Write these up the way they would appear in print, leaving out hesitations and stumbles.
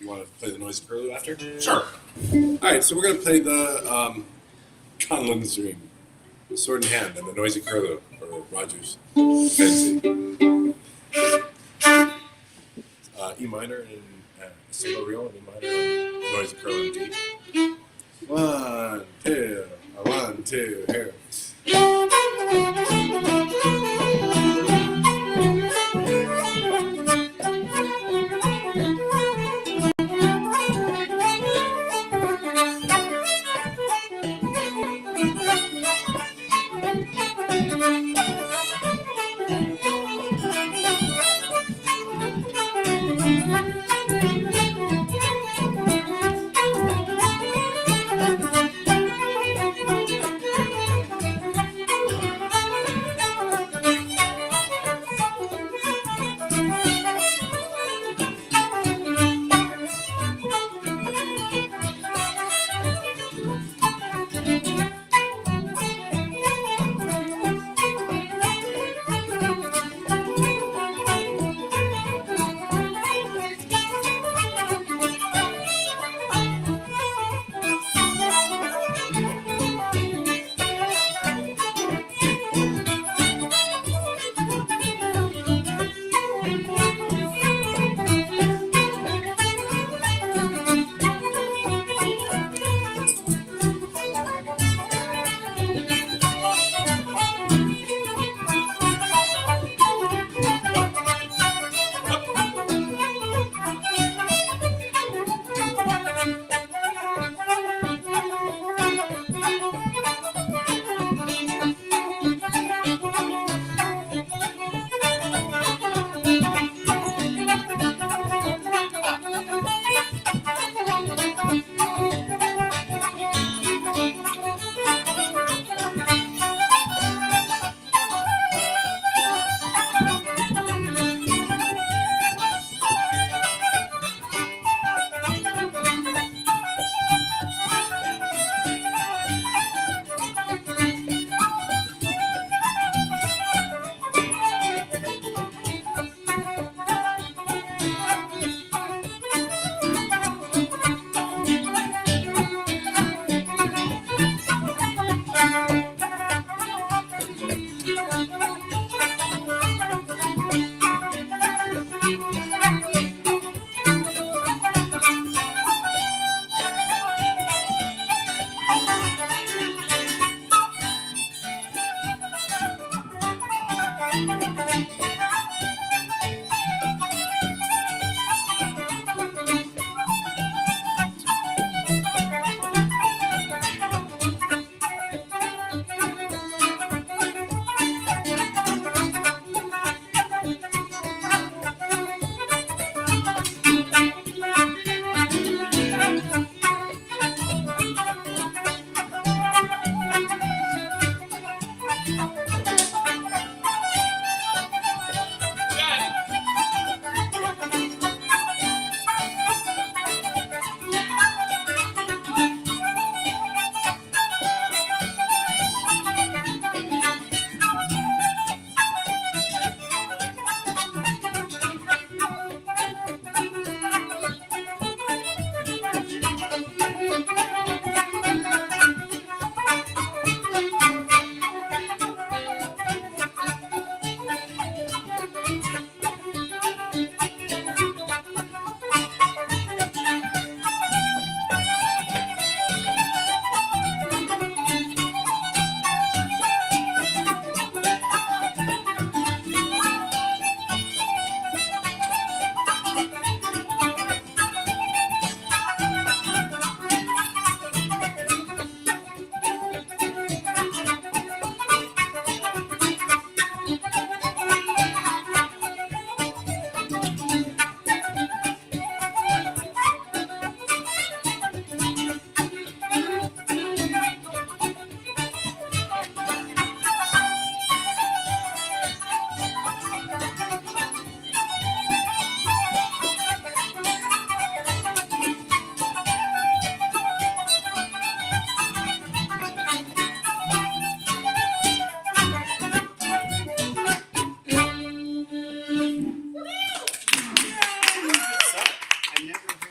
You want to play the noisy curlew after? Sure. All right, so we're going to play the Cleland's Dream, the Sword in Hand, and the noisy curlew for Roger's fancy. E minor and solo real, and E minor and noisy curlew in D. 1, 2, 1, 2, here.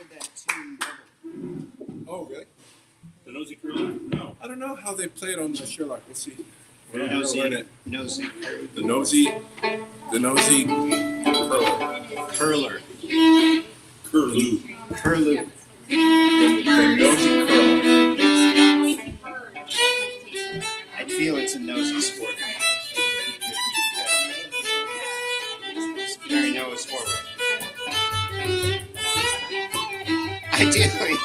did that tune double. Oh, really? The nosy curler? No. I don't know how they play it on the Sherlock. We'll see. Yeah. We'll learn it. Nosy. The nosy curler. Curler. Curlew. Curlew. The nosy curler. I feel it's a nosy sport. Very nose forward. Ideally, it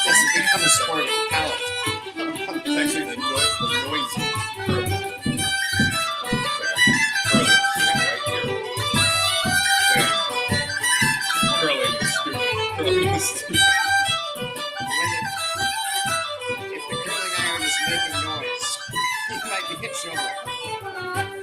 doesn't become a sport of palate. It's actually the noisy curler. Curler right here. Curling is stupid. Curling is stupid. If the curling iron is making noise, you might be in trouble.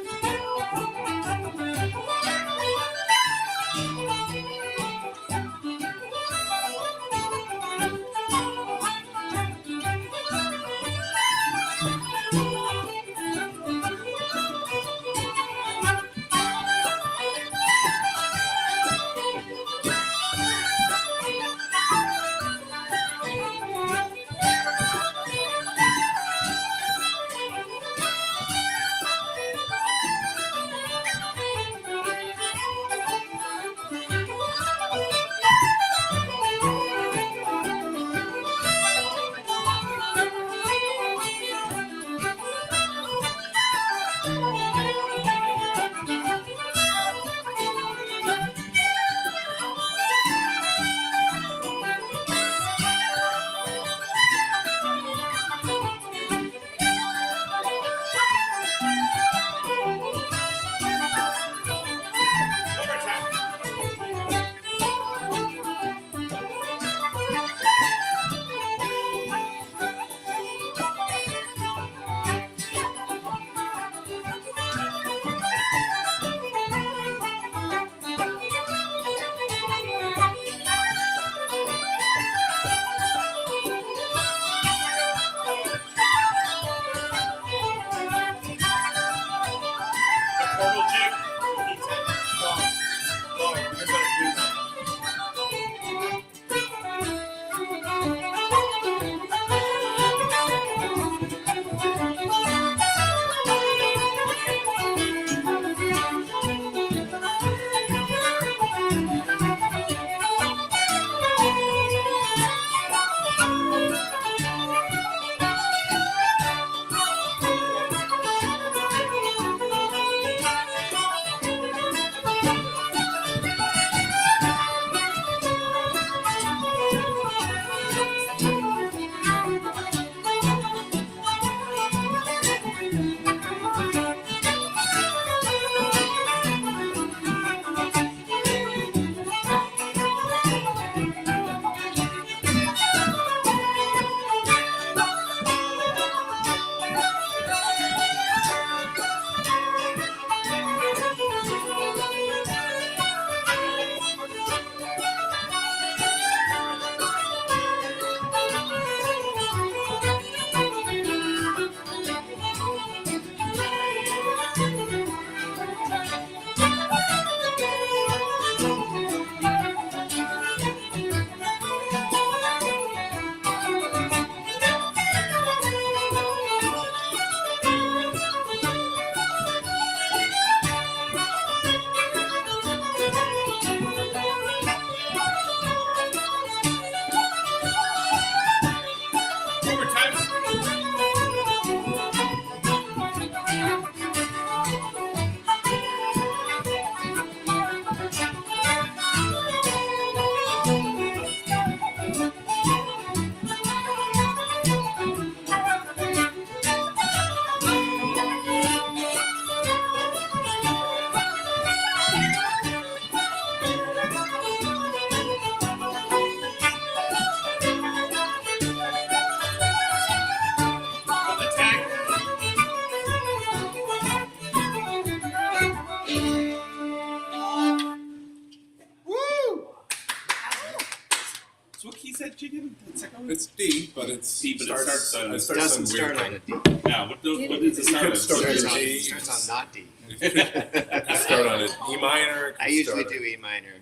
It's D, but it's D, but it starts on- it Doesn't on start weird on a thing. D. Yeah, what does it You start could on? start It on starts on, D. starts on not D. You could start on an E minor. I usually do E minor.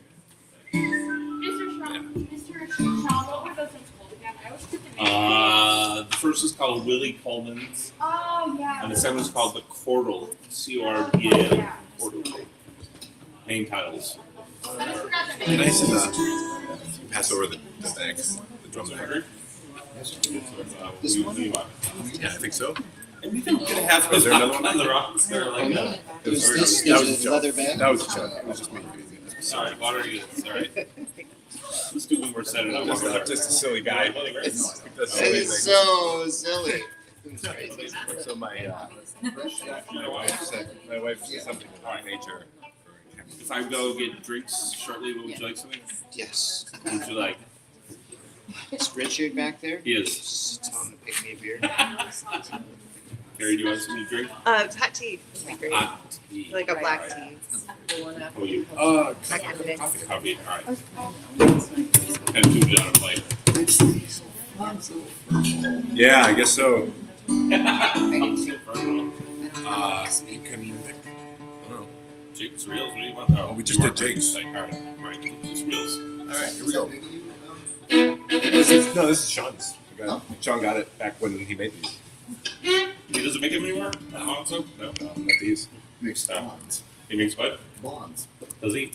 Mr. Schrock, Mr. first is called Willie Coleman's, Oh, yeah. and the second is called the Chordal, Oh, C-O-R-D-A-L, yeah. Chordal. Main titles. I forgot the Can name. I pass over the bag, the drum bag? This one? Yeah, I think so. And you can get a half Is there another one? on the rocks there, like that. There's Or- this, that was there's a a joke. leather bag. That was a joke. It was just me. Sorry, water you. Sorry. Let's do one more set and I'll walk over. Just a silly guy. It's, That's it is so silly. So my wife said something about nature. If I go get drinks shortly, would you like something? Yes. What would you like? Is Richard back there? He is. Just tell him to pick me a beer. Carrie, do you want something to drink? Hot tea would be great. Hot tea. Like a black tea. Oh, you. That kind of thing. Coffee. All right. And two down a plate. Yeah, I guess so. You You can. Jake's reels. What do you want? Oh, we just did Jake's. All right. Just reels. All right, here we go. No, this is Sean's. Sean got it back when he made these. He doesn't make them anymore? So? No. No, not these. Makes bonds. He makes what? Bonds. Does he?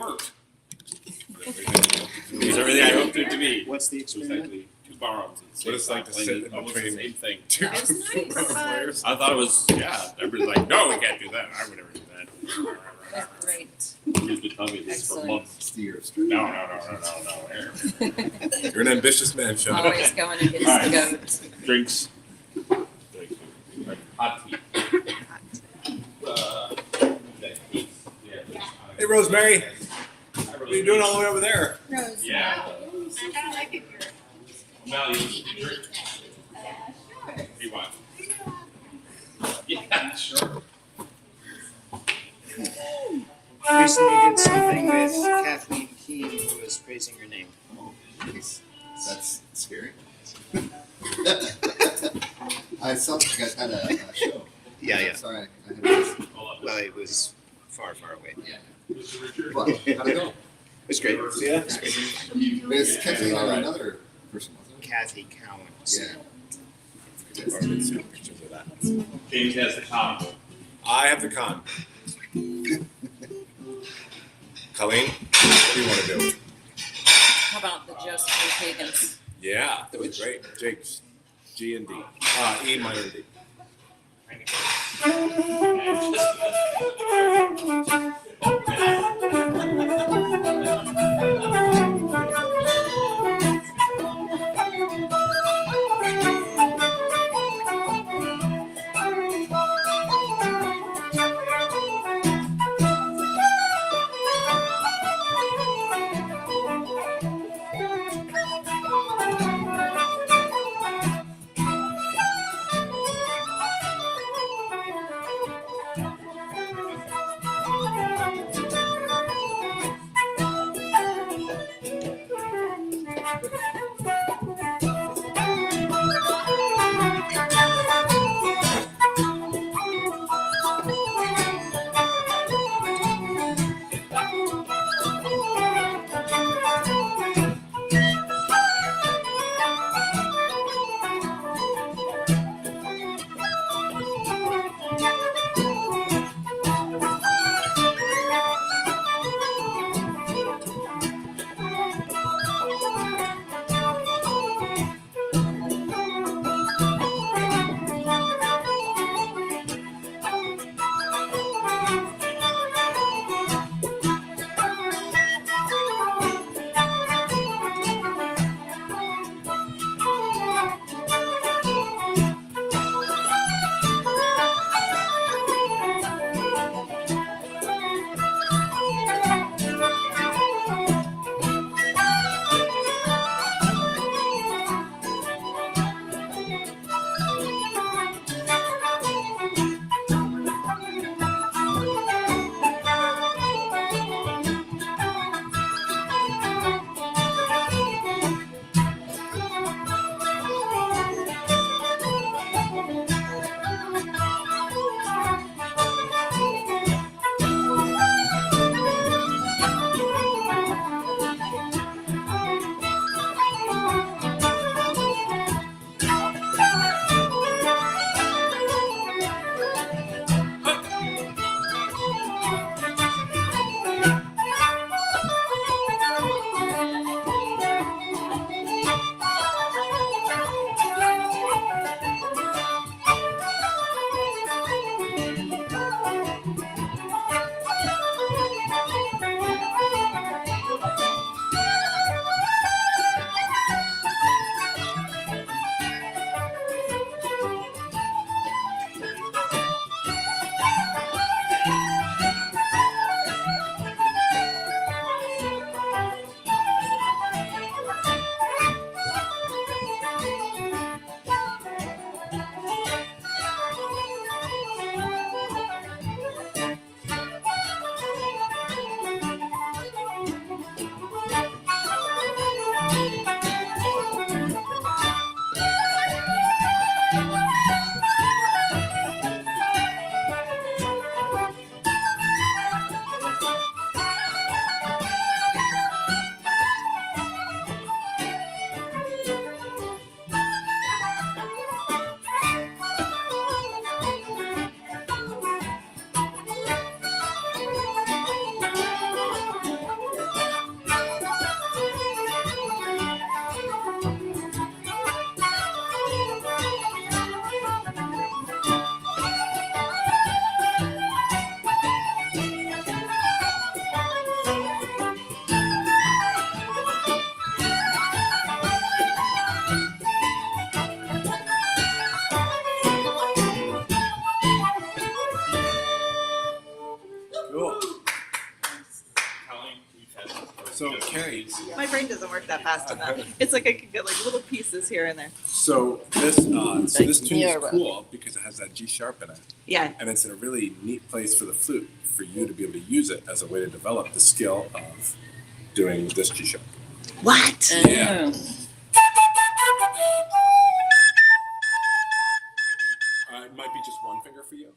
worked. It was everything I hoped it to be. What's the It was experiment? actually two bar arms. What it's like to sit in almost the between same thing. two That's nice. players. I thought it was, yeah. Everybody's like, no, we can't do that. I would never do that. That's great. You could tell me this for Excellent. months. Steer. No. Here. You're an ambitious man, Sean. Always going against All right. the goat. Drinks. Hot tea. Hey, Rosemary. What are you doing all the way over there? Yeah. I like it here. Now you drink. Hey, what? Yeah, sure. Recently did something with Kathleen Keene, who was praising your name. That's scary. I saw that you guys had a show. Yeah. Sorry, I had to Well, it was far, far away. Yeah. Well, how'd it go? It was great. Yeah. It's Kathleen and another person, wasn't it? Kathy Cowan. Yeah. Pictures of that. James has the con. I have the con. Colleen, what do you want to do? How about the Josephine Pagans? Yeah, that was great. Jake's G and D. E minor and D. So Carrie, My brain doesn't work that fast enough. It's like I can get like little pieces here and there. so this this tune Yeah, is right. cool because it has that G sharp in it, Yeah. and it's in a really neat place for the flute for you to be able to use it as a way to develop the skill of doing this G sharp. What? Yeah. It might be just one finger for you.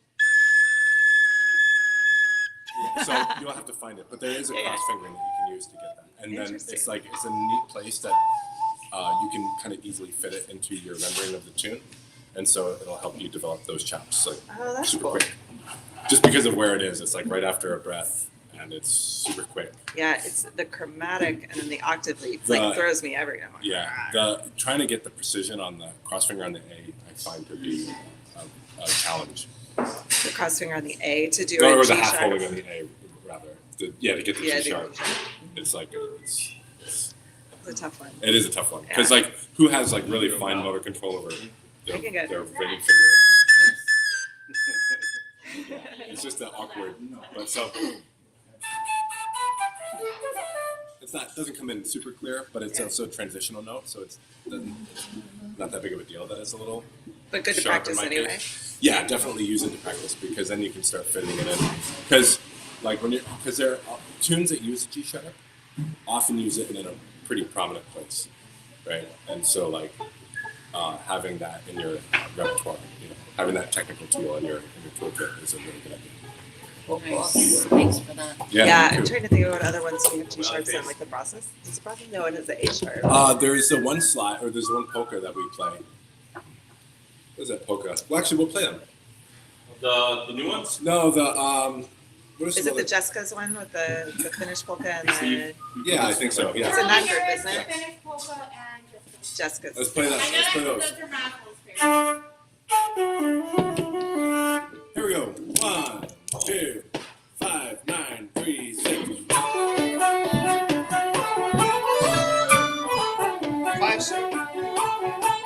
Yeah, so you'll have to find it, but there is a cross fingering that you can use to get that, and then Interesting. it's like it's a neat place that you can kind of easily fit it into your rendering of the tune, and so it'll help you develop those chops like Oh, that's super cool. quick. Just because of where it is, it's like right after a breath, and it's super quick. Yeah, it's the chromatic and then the octave leads The- like throws me every time. Yeah, the trying to get the precision on the cross finger on the A, I find to be a challenge. The cross finger on the A to do Or a the G half sharp. holding on the A, rather. To get the Yeah, G the sharp. G sharp. It's like It's a tough one. it is a tough one because Yeah. like who has like really fine motor control over their I can get- ring finger? It's just that awkward, but so it's doesn't come in super clear, but it's also a transitional note, so it's not that big of a deal that it's a little. But good to sharp in practice my anyway. case. Yeah, definitely use it to practice because then you can start fitting it in. Because like because there are tunes that use the G sharp often use it in a pretty prominent place, right? And so like having that in your repertoire, having that technical tool in your toolkit is a really good idea. Nice. Thanks for that. Yeah, me I'm too. trying to think of what other ones we have G sharps on, like the process. Is it process? No, it has the H sharp. There is the one slide, or there's one polka that we play. What is that polka? Well, actually, we'll play them. The new ones? No, the what is Is the it the other- Jessica's one with the Finnish polka and the Yeah, I think so. It's Yeah. a nut group, isn't The it? Finnish polka and just Jessica's? Let's play that. I Let's play know those. those are Raffles' favorites. Here we go. 1, 2, 5, 9, 3, 6. 5, 6.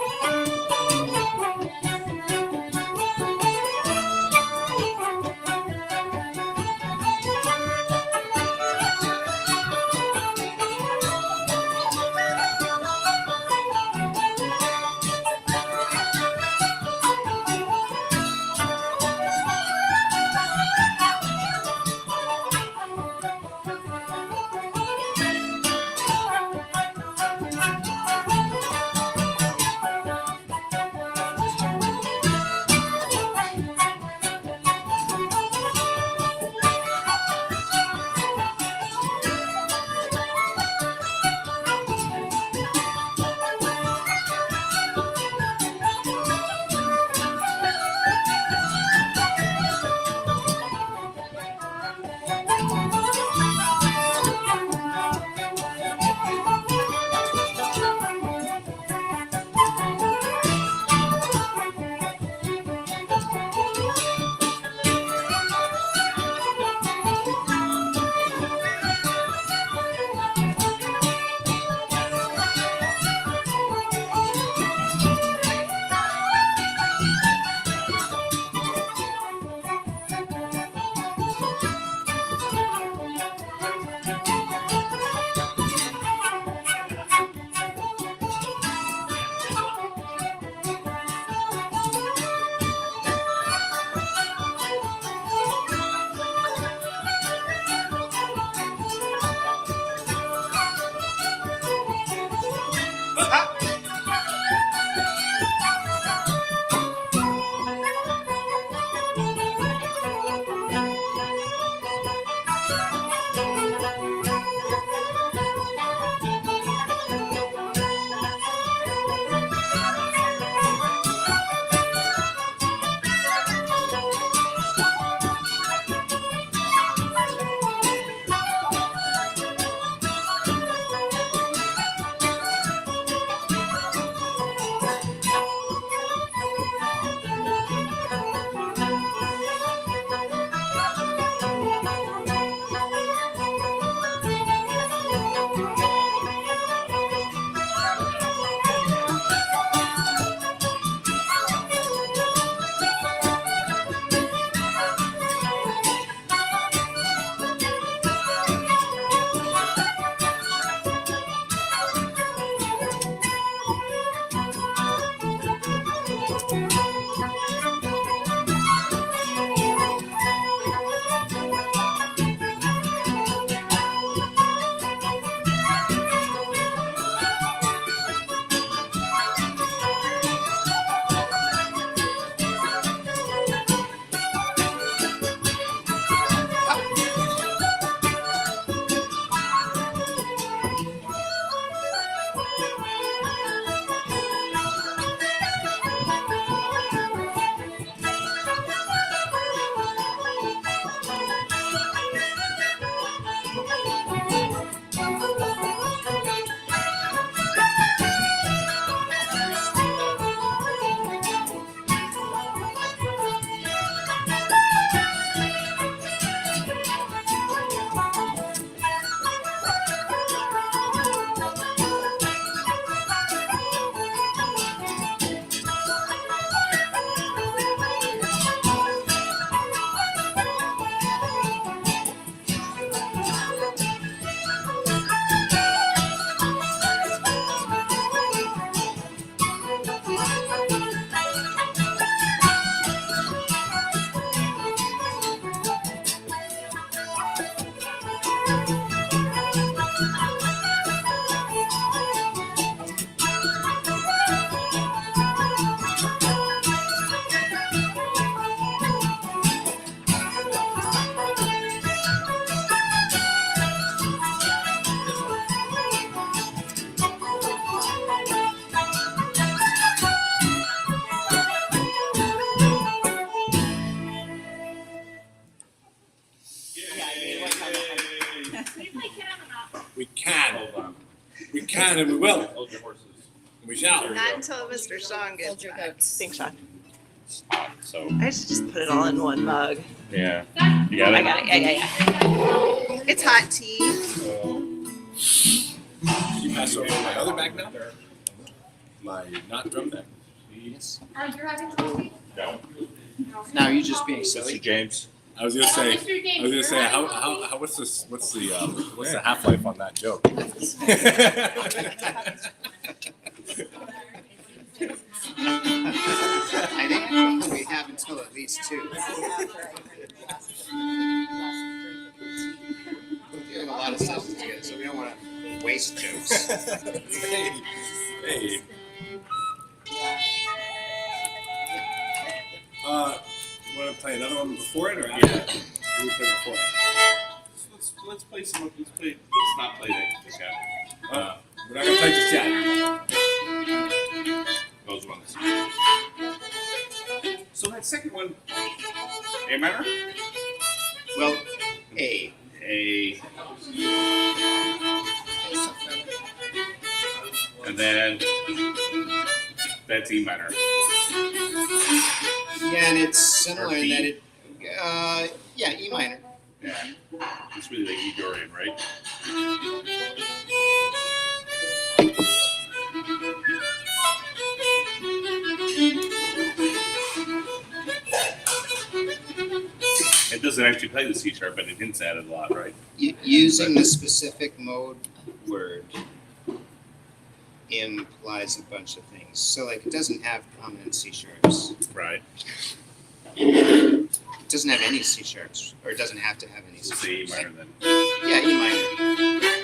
play kid on the knob? We can. Hold on. We can and we will. Hold your horses. We shall. Not until Mr. Sean gets Hold your back. goats. Thanks, Sean. So, I should just put it all in one mug. yeah. You got it? I got it. Yeah. It's hot tea. You pass over my other bag now? My not drum bag. Oh, you're having coffee? No. Now you're just being Mr. silly. James. I was gonna say. Mr. James, I was gonna you're say having how coffee? what's this? What's the half life on that joke? I think we have until at least 2. We have a lot of sessions together, so we don't want to waste jokes. Hey. Want to play another one before it or after? Yeah. Or we play before it? Let's play some. Let's not play this guy. We're not gonna play just yet. Those ones. So that second one, A minor? Well, A. A. And then that's E minor. Yeah, and it's similar Or in D. that it, yeah, E minor. Yeah. It's really like E Dorian, right? It doesn't actually play the C sharp, but it hints at it a lot, right? Using the specific mode word implies a bunch of things. So, like, it doesn't have prominent C sharps. Right. It doesn't have any C sharps, or it doesn't have to have any C It's the E sharps. minor then. Yeah, E minor.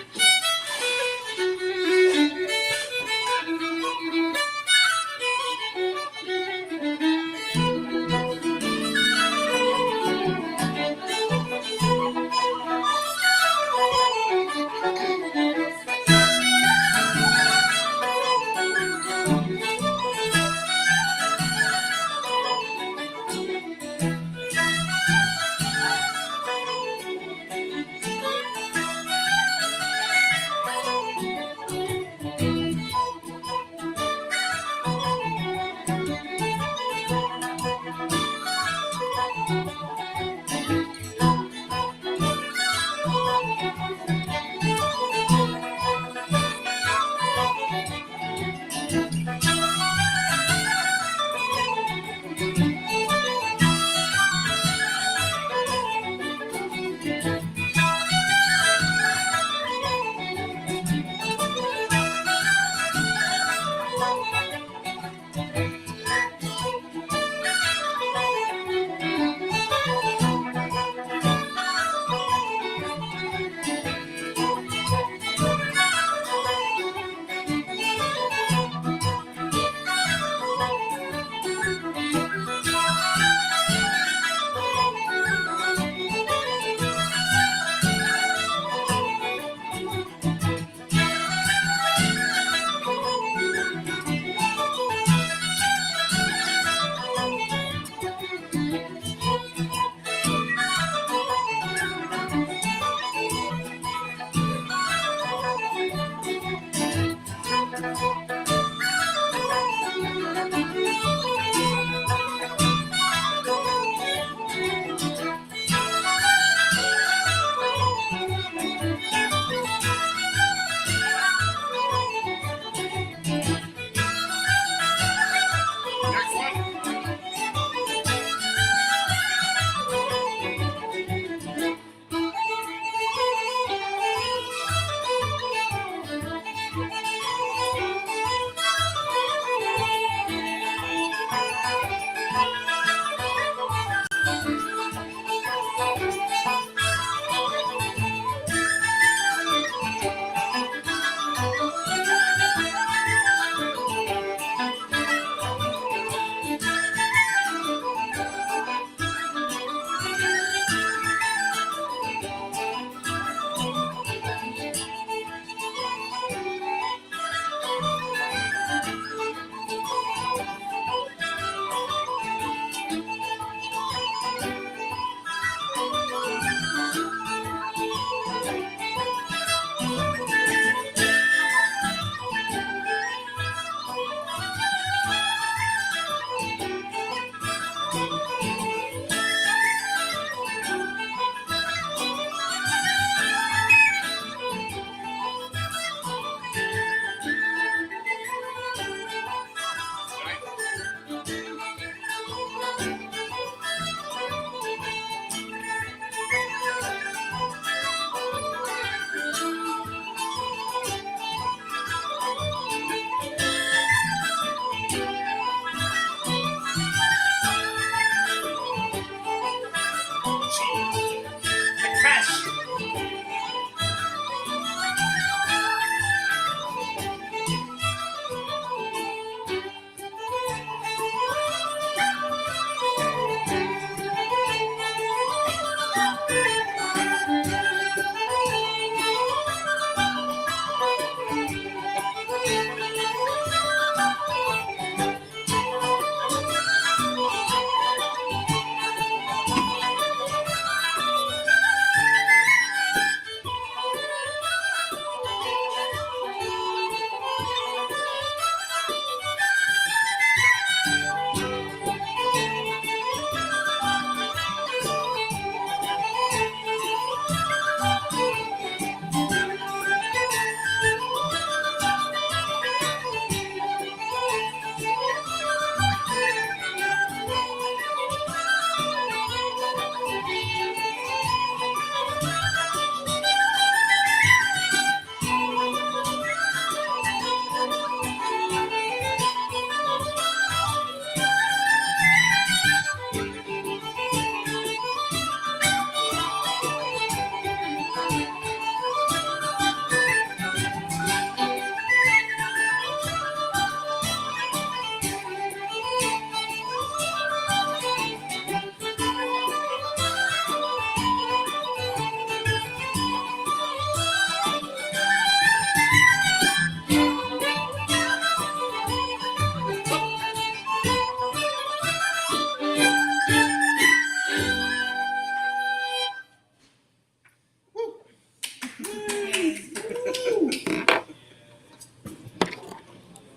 Crash.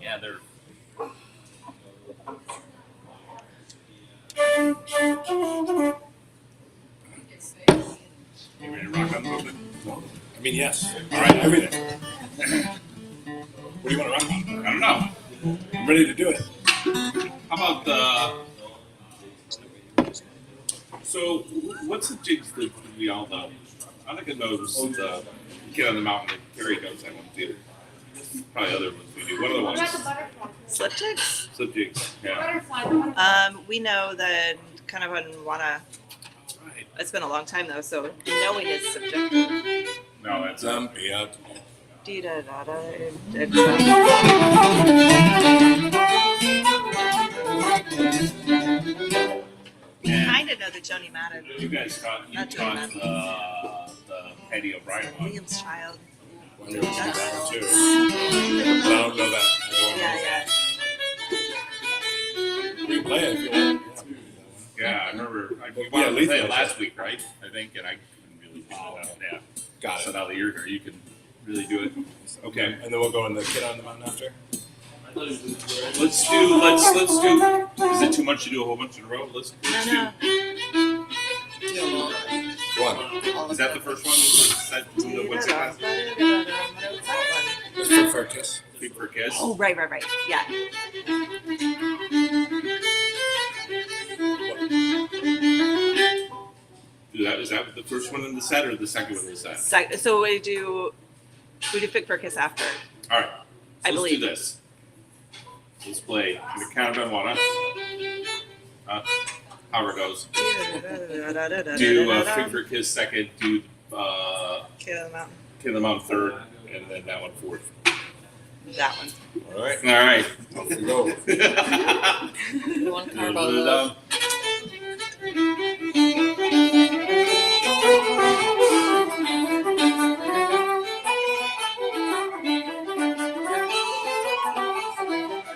Yeah, they're. You ready to rock on something? I mean, yes. All right, everything. What do you want to rock on? I don't know. I'm ready to do it. How about so what's the jigs that we all know? Annika knows the Kid on the Mountain, and Carrie knows that one too. Probably other ones we do. What are the What about the ones? butterfly? Slip jigs? Slip jigs. Yeah. Butterfly, the butterfly. We know that kind of wanna. Right. It's been a long time though, so knowing is subjective. No, that's Zambia. Dee-da-da-da, kind of know the Joni Madden. you guys taught Not the Eddie O'Brien one. Williams Child. I knew it was that one too. But I don't know that. Yeah. You can play it if you want. Yeah, I remember. We Yeah, wanted to Lethal play it was last week, right? I think, and I couldn't really figure it out. Yeah. Got So it. now that you're here, you can really do it. Okay. And then we'll go in the Kid on the Mountain after. Let's do. Is it too much to do a whole bunch in a row? Let's do. One. Is that the first one? Is that what's it called? Let's go for a kiss. Feet for a kiss. Oh, right. Yeah. Is that the first one in the set or the second one in the set? So we do Pick for a Kiss after. All right. So I let's believe. do this. Let's play. The count on one. However it goes. Do Fig for a Kiss second. Do Kid on the Mountain. Kid on the Mountain third, and then that one fourth. That one. All right. All right. Off we go. One carbo.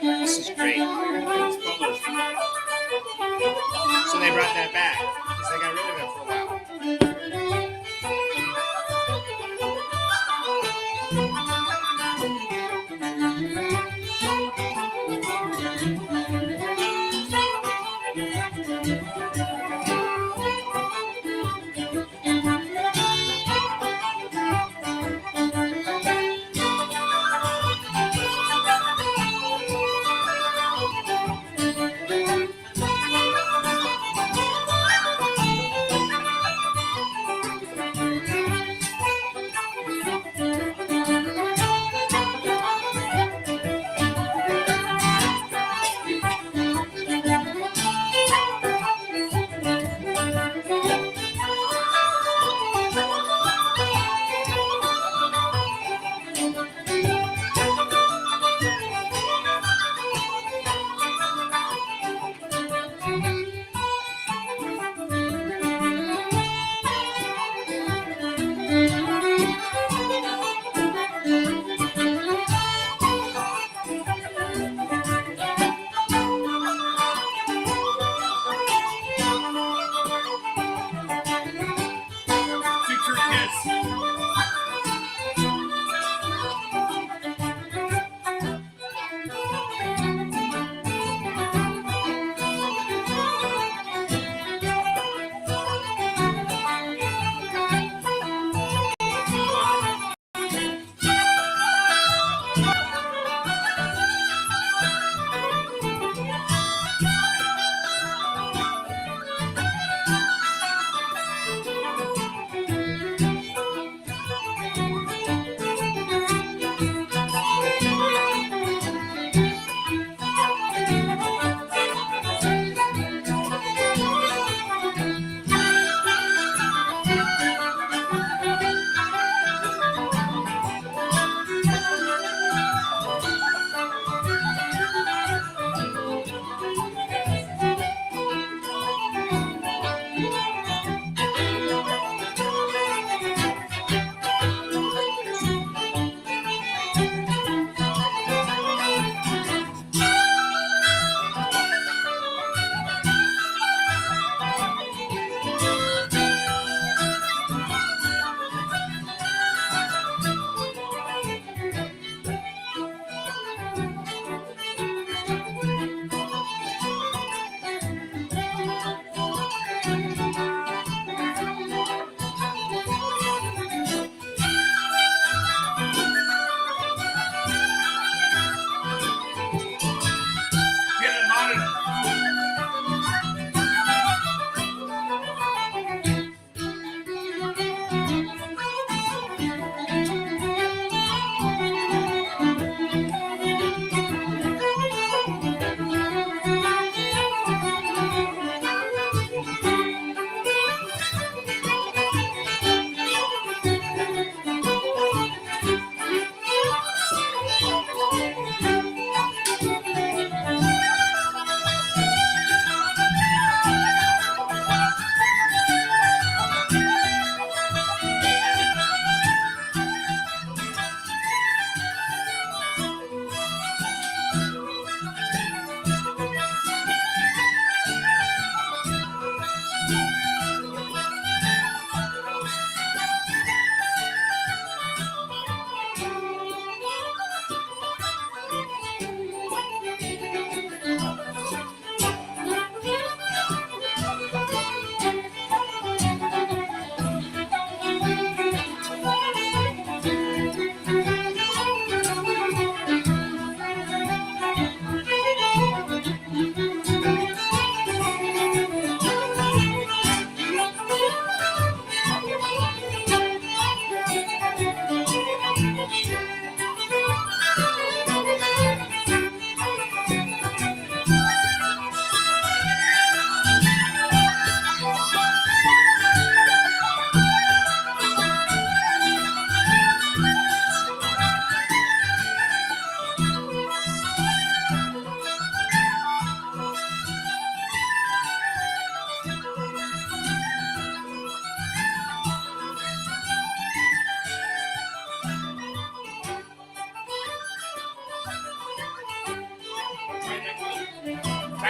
This is great. So they brought that back because they got rid of it for a while.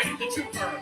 Tiny the Trooper.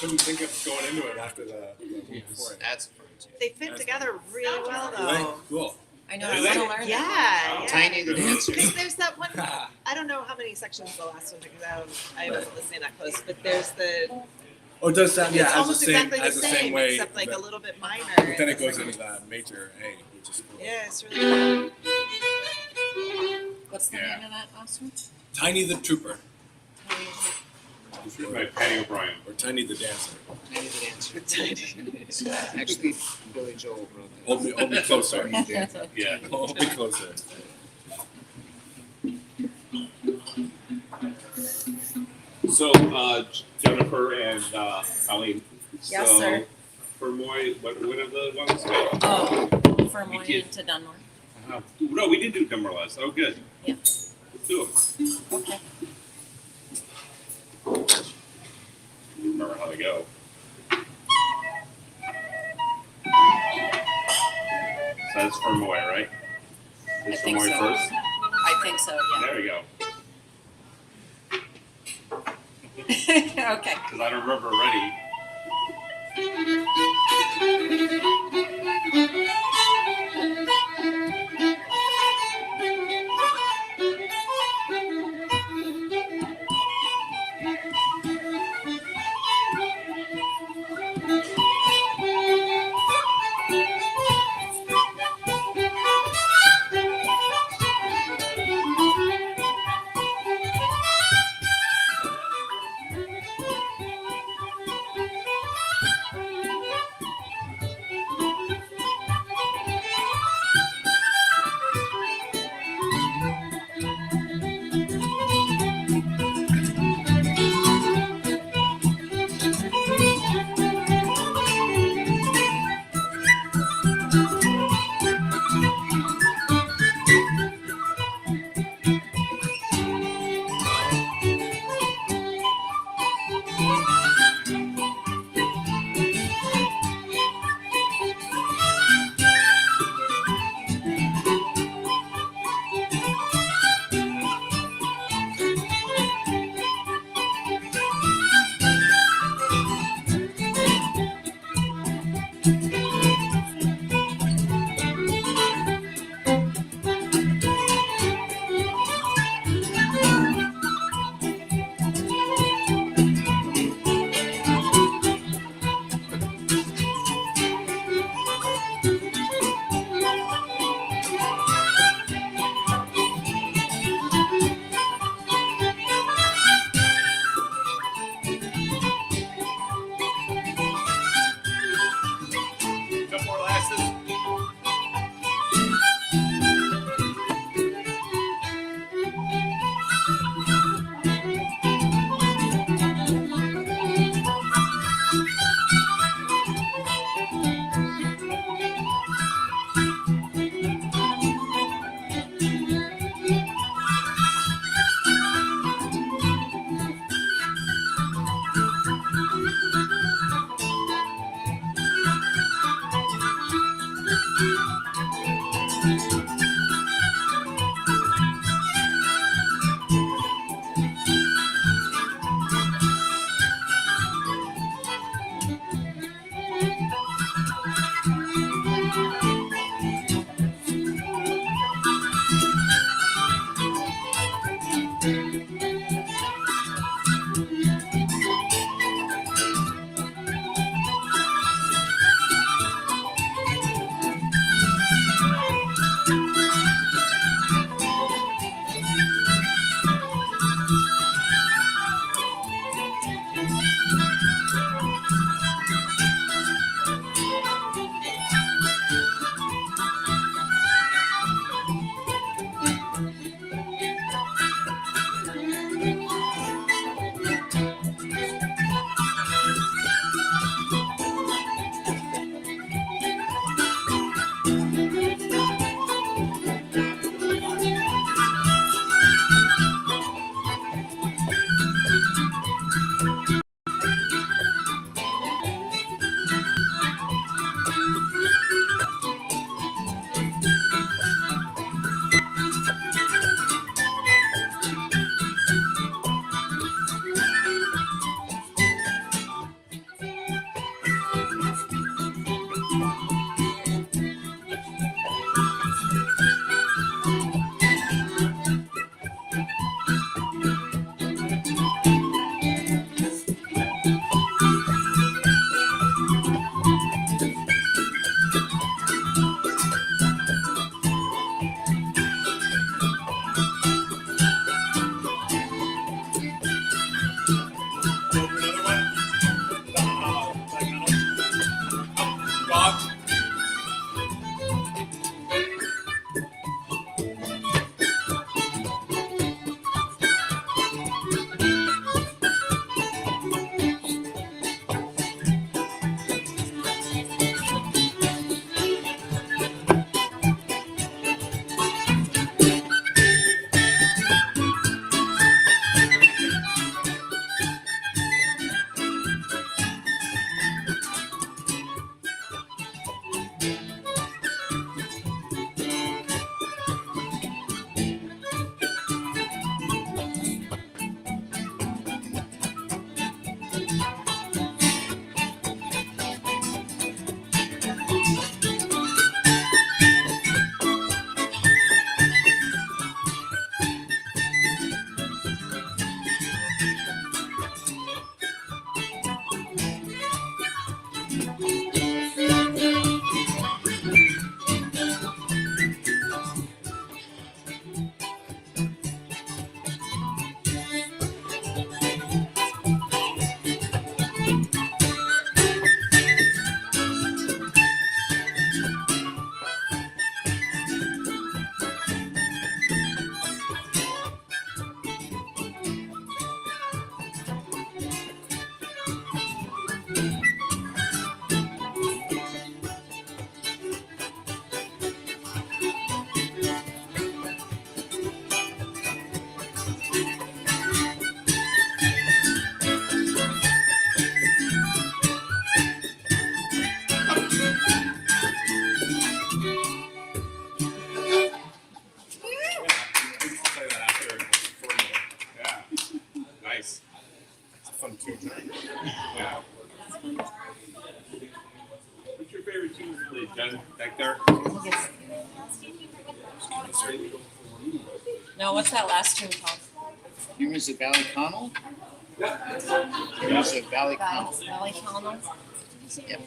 Couldn't think of going into it after the one before it. That's fun too. They fit together really well Really? though. Cool. I know. Do I they? want to learn that. Yeah. Tiny the Dancer. Because there's that one. I don't know how many sections the last one because I wasn't listening that close, but there's the. Oh, it does sound, yeah, It's has the almost same, exactly has the the same, same way. except like but- a little bit minor. But then it It's goes like- into the major A, which is cool. Yeah, it's really cool. What's the Yeah. name of that last one? Tiny the Trooper, It's written by Patty O'Brien. or Tiny the Dancer. Tiny the Dancer. It's actually Billy Joel wrote that. Hold me closer. Tiny the Dancer. Yeah. Hold me closer. So, Jennifer and Colleen. Yes, so, sir. For Moy, what are the ones? Oh, from We Moynihan did. to Dunmore. No, we didn't do Dumber last. Oh, good. Yeah. Let's do them. Okay. Remember how they go. So that's for Moy, right? I This for think Moy so. first? I think so. Yeah. There we go. Okay. Because I don't remember already. Yeah. What's your favorite tune to play, Jen? Back there? No, what's that last tune called? Humans of Valley Connell? Yeah. Humans of Valley Connell. Valley Connell? Yep.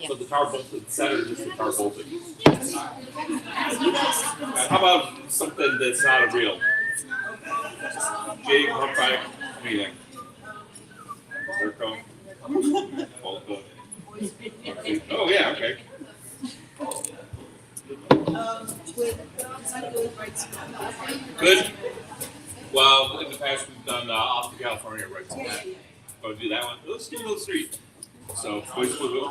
So the tar bolted set or just the tar bolted? How about something that's not a reel? Jig, hornpipe, anything. Zircon. Polka. Oh yeah, okay. Good. Well, in the past we've done off to California right to that. Go do that one. Let's do those three. So, which will go?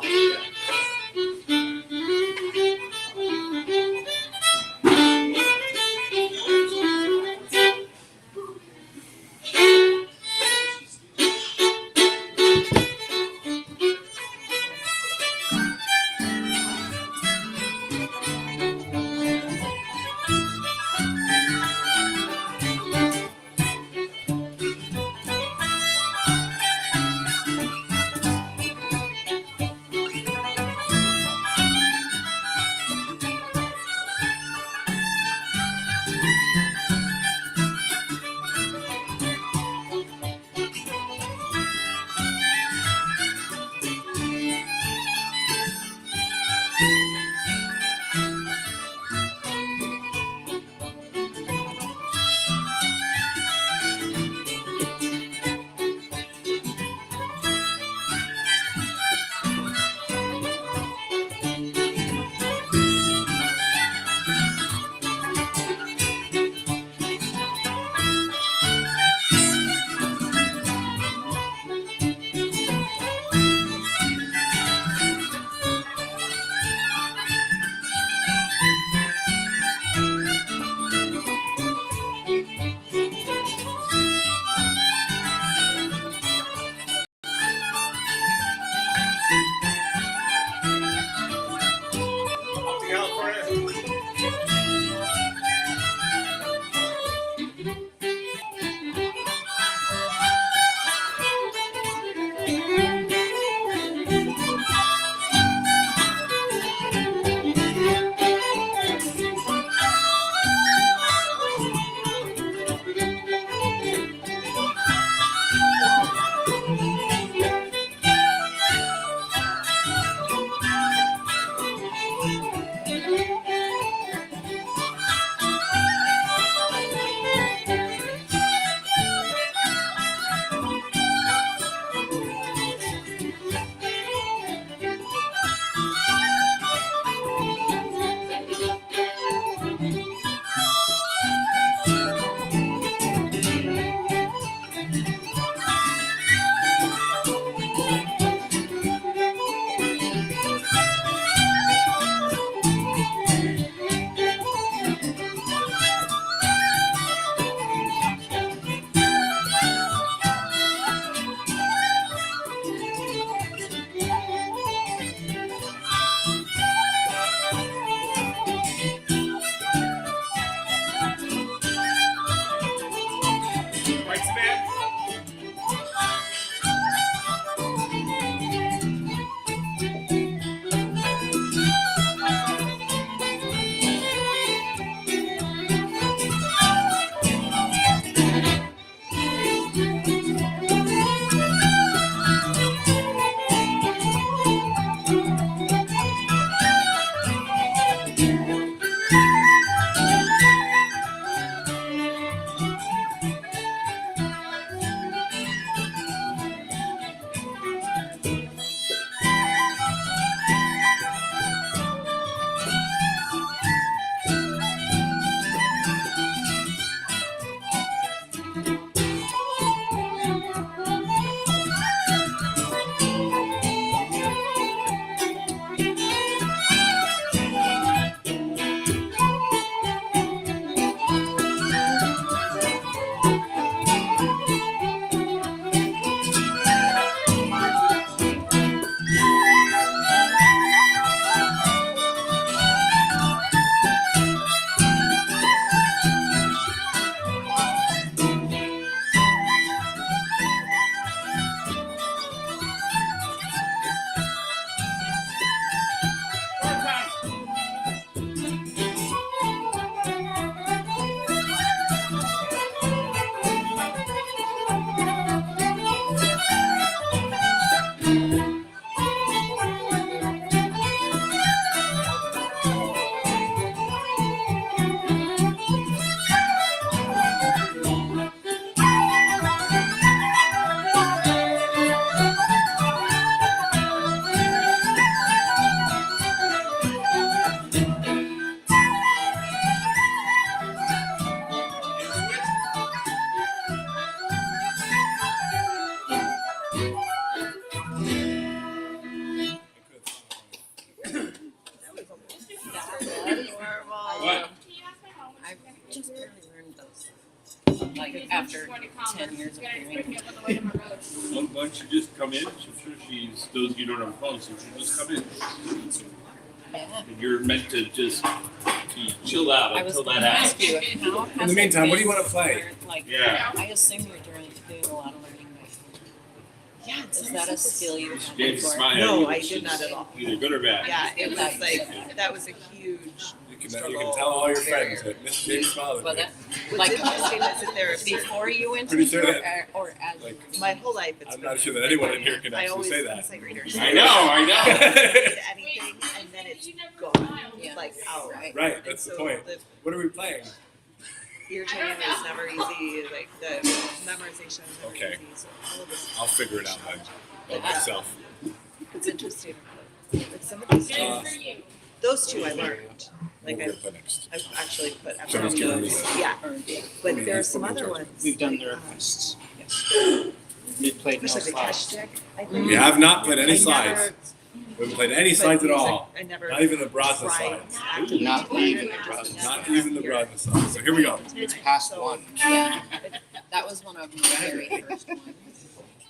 barely learned those. Like after 10 years of doing it. Why don't you just come in? I'm sure she's those you don't have a phone, so she'll just come in. Yeah. And you're meant to just be chilled out I was until going that to happens. ask you, how In the meantime, what do you want to play? Like, Yeah. I assume you're doing a lot of learning. Yeah, Is that a skill you have James before? smile. No, I It's did not at all. Either good or bad. Yeah, it was like, that was a huge You can struggle. tell all your barrier. friends that Miss James smiled Well, at me. that, What's like interesting is that there are before you went Pretty to sure or, that- or as Like, my whole life it's I'm been not sure that anyone in here can I actually always say that. insight readers. I know. Anything and then it's gone. Yeah. Like out. Right. Right, And that's the so point. the What are we playing? ear training is never easy. Like the memorization is never Okay. easy. So all of this. I'll figure it out then. By myself. It's interesting. Like some of these Uh, those two I learned. What Like we're gonna play next. I've actually put So effort just into give me those. that. Yeah. But Yeah, there are that's some what other we're ones. We've done like, the requests. Yes. We We played no like the cash slides. deck. I think. We have not played any I slides. never- We haven't played any but slides at music, all. I never Not even the Braza tried slides. to actively Not play even it. the I just Braza never Not got even the here. Braza slides. So here we go. It's past So, one. Yeah, that was one of my very first ones.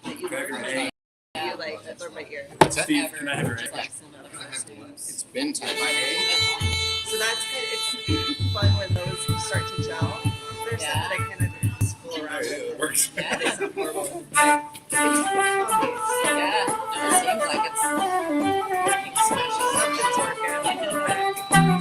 that you Can I have your learn, name? you like learn by ear. What's that? Steve, can I have your Ever, name? like some of the first names. It's been time. So that's kind of, it's fun when those start to gel. There's some that I kind of just fool around Yeah, with. it works. Yeah, They sound horrible. But it's yeah, it seems like it's working smashes. something's working.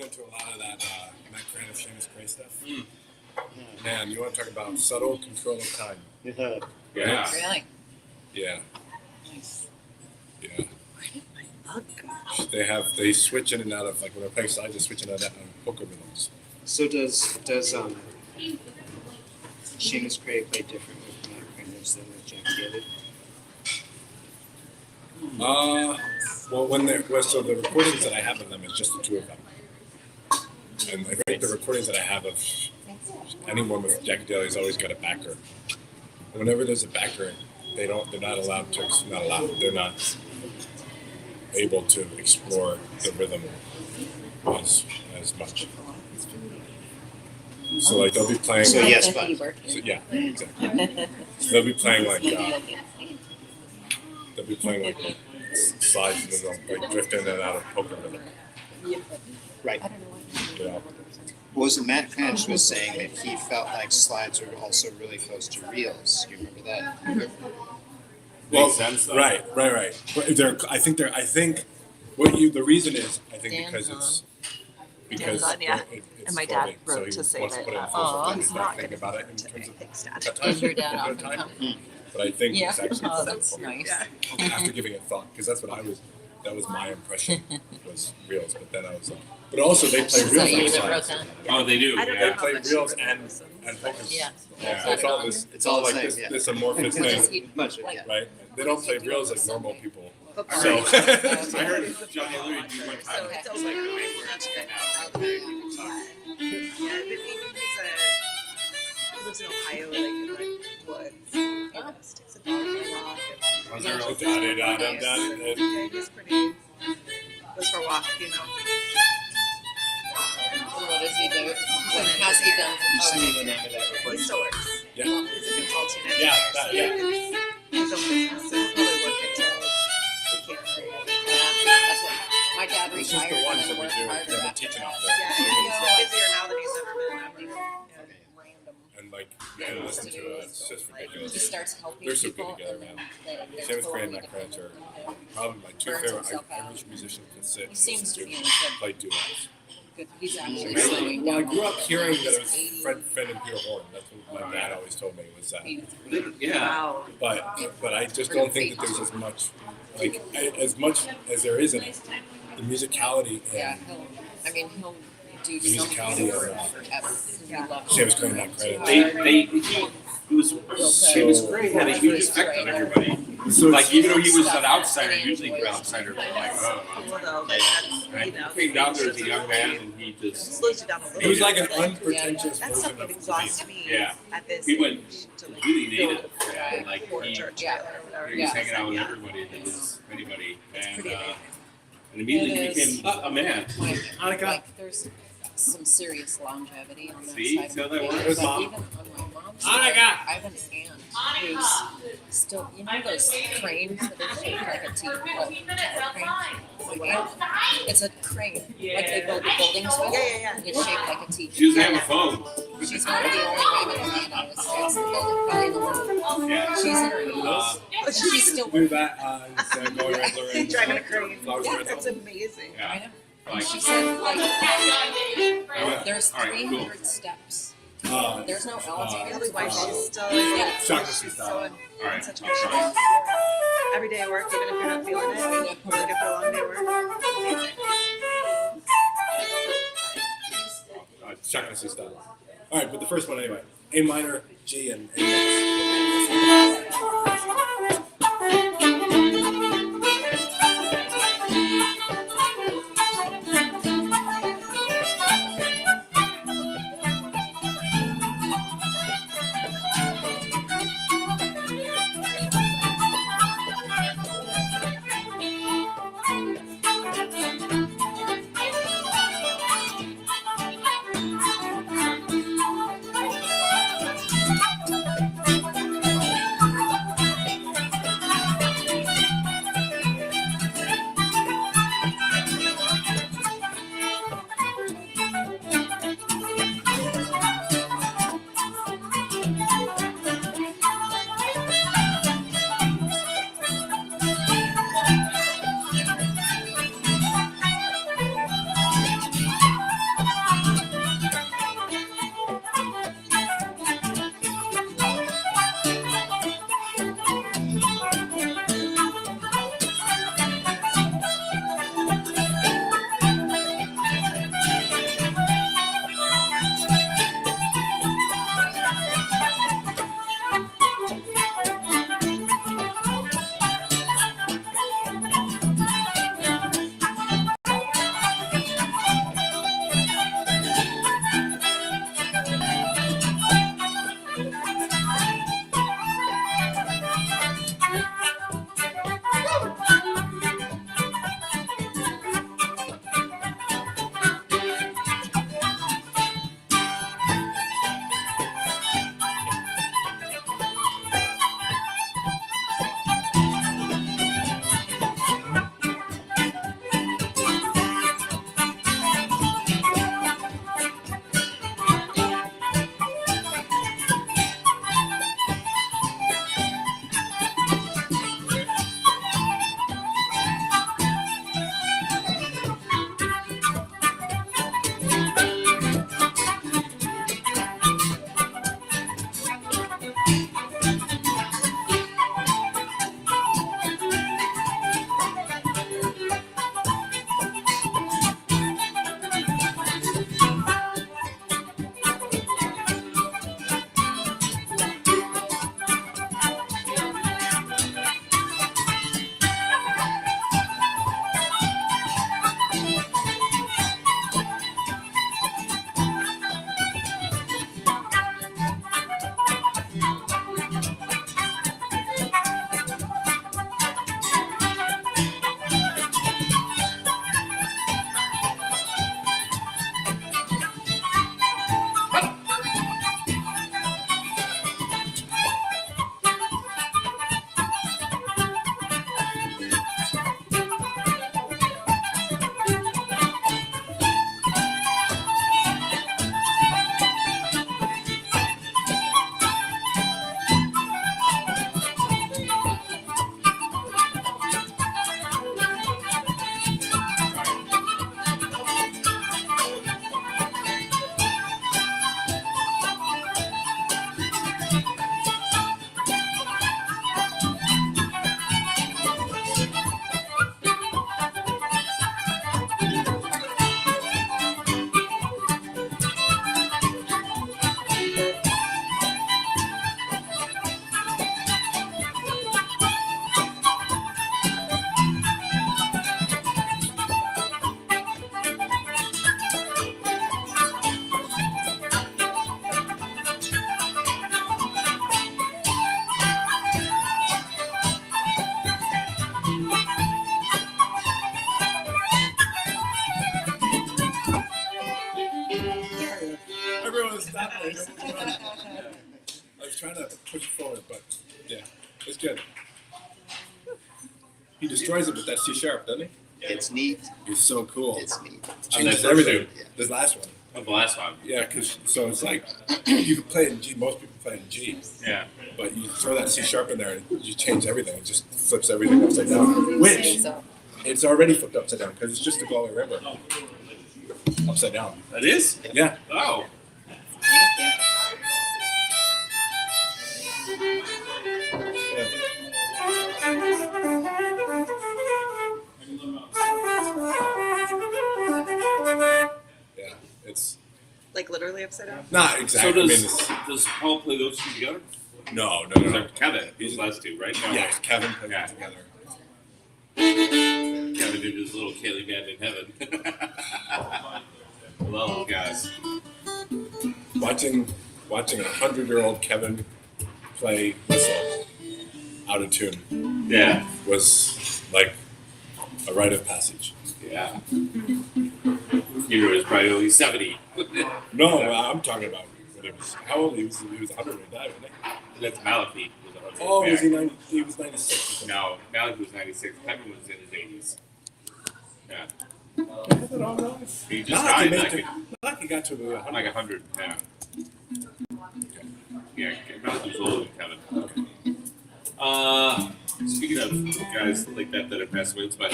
into a lot of that Matt Crane of Seamus Gray stuff. Man, you want to talk about subtle control of time? Yeah. Really? Yeah, Nice. yeah. Where did my bug go? They switch in and out of, like when they're playing slides, they switch in and out of poker rhythms. So does Seamus Gray play different with Matt Cranders than with Jack David? Well, so the recordings that I have of them is just the two of them, and I think the recordings that I have of anyone with Jackie Daly's always got a backer. And whenever there's a backer, they're not able to explore the rhythm as much. So like they'll be playing. So yes, But. So, yeah, exactly. So they'll be playing like slides and then they'll like drift in and out of poker rhythm. Right. You know? Wasn't Matt Cranders was saying that he felt like slides were also really close to reels? Do you remember that? Well, sense, though. right. But I think the reason is because Yeah. it's And my dad 12-8, so wrote he to say wants that, put it in oh, full he's he's not thinking gonna about it in today. terms of Thanks, Dad. that time. Is your dad at often that time. come? But I think Yeah. it's actually Oh, that's full. nice. Yeah. After giving it thought, because that's what that was my impression was reels. But then I was like, but also they play So you reels would on have wrote slides. that? Oh, they do. I don't They know Yeah. how play much reels she and remembers. focus. Yeah. Yeah, it's all this. It's all like the this, same, yeah. this amorphous Because thing, he, Much of it, like, yeah. right? They don't play reels like normal people. But So I heard Johnny Leary do one time. So it's It's also like, like oh, really we're not good. out. Yeah, but he lives in Ohio, like in the woods. He just takes a dog for a walk. Was there a- Yeah, he's pretty. Goes for a walk, you know. what does he do? What has he done? You send me the name of that He recording. still works. Yeah. He's a consultant. Yeah. His own business. So he'll probably work until he can't create. That's what my dad It's just retired the ones and that we worked do. harder They're after teaching off Yeah, there. he's busier now than he's ever been. I mean, yeah. random. And like, and listen to it. It's just He ridiculous. starts helping They're so good people together, and man. then they're Seamus Gray and totally Matt Cranders are different. probably my two Burns favorite himself out. Irish musicians can sit He and seems listen to be to in a good, play duets. good. He's actually Really? slowing Well, I down. grew up hearing that it was He's Fred and Peter Horn. That's what my dad always told me was that. 83. Yeah. Wow. But I just don't think that there's as much as there is in it. The musicality Yeah, and he'll do The something musicality for of, forever. Yeah. Seamus Gray and Matt Cranders. It was Seamus Gray had a huge effect on everybody. So Like even though he was an outsider, usually for outsiders are like, oh. Cool though, like that's, And you know. he came down there as a young man and he just Slows you down a little. he was bit. like an unpretentious That stuff version would of exhaust me Yeah. at this He went age to like really build native. Yeah, and like porch he, or a trailer or whatever. he was Yeah. hanging out with Yeah. everybody that was anybody. And pretty amazing. and immediately It is. became a man. Like there's some serious longevity on that See? side. See how that works? But even on my mom's side, I have an aunt who's still, you know those cranes that are shaped like a T, it's a crane, like they build the buildings with. Yeah. It's shaped like a T. She doesn't have a phone. She's one of the only women in the United States that built it probably in the world. Yeah. She's in her 80s. And she's still do that. Going regular and Driving a crane. flowers Yeah, around That's home. amazing. Yeah. I know. Like, And she said, like, there's All right, cool. 300 steps. Uh, There's no elevator. Probably why she's still Yeah. Chocolate she's style. so in all right, such a I'll good try. shape. Every day at work, even if you're not feeling it, really good for a long day at work. Chocolate style. All right, but the first one anyway. A minor, G, and A mix. voice. I was trying to push forward, but yeah, it's good. He destroys it with that C sharp, doesn't he? It's neat. He's so cool. It's neat. Changes first everything. Yeah. This last one. Oh, the last one. Yeah, so it's like you can play it in G. Most people play it in G, Yeah. but you throw that C sharp in there and you change everything. It just flips everything upside down. Which So, it's already flipped upside down because it's just a glowing river upside down. That is? Yeah. Oh. Yeah, it's Like literally upside down. not exactly. So I mean, does Paul play those two together? no. Or Kevin, these last two, right? No. Yeah, Kevin plays Yeah. it together. Kevin did his little Kaylee band in heaven. Love those guys. Watching 100-year-old Kevin play whistle out of tune Yeah. was like a rite of passage. Yeah. He was probably only 70. No, I'm talking about when he was how old he was 100 when he died, wasn't he? That's Malachi. Oh, was he 90? He was 96. No, Malachi was 96. Kevin was in his 80s. Yeah. He just died He got to 100. like 100. Yeah. Yeah, Malachi was older than Kevin. Speaking of guys like that have passed away, it's my.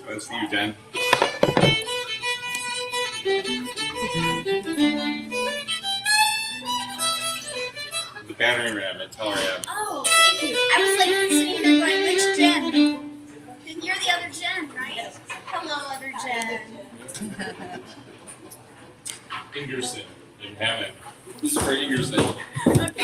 That's for you, Jen. The battering ram and teller ram. Oh, thank you. I was like sitting here going, which Jen? And you're the other Jen, right? Hello, other Jen. Ingerson in Hammond. This is for Ingerson. Okay.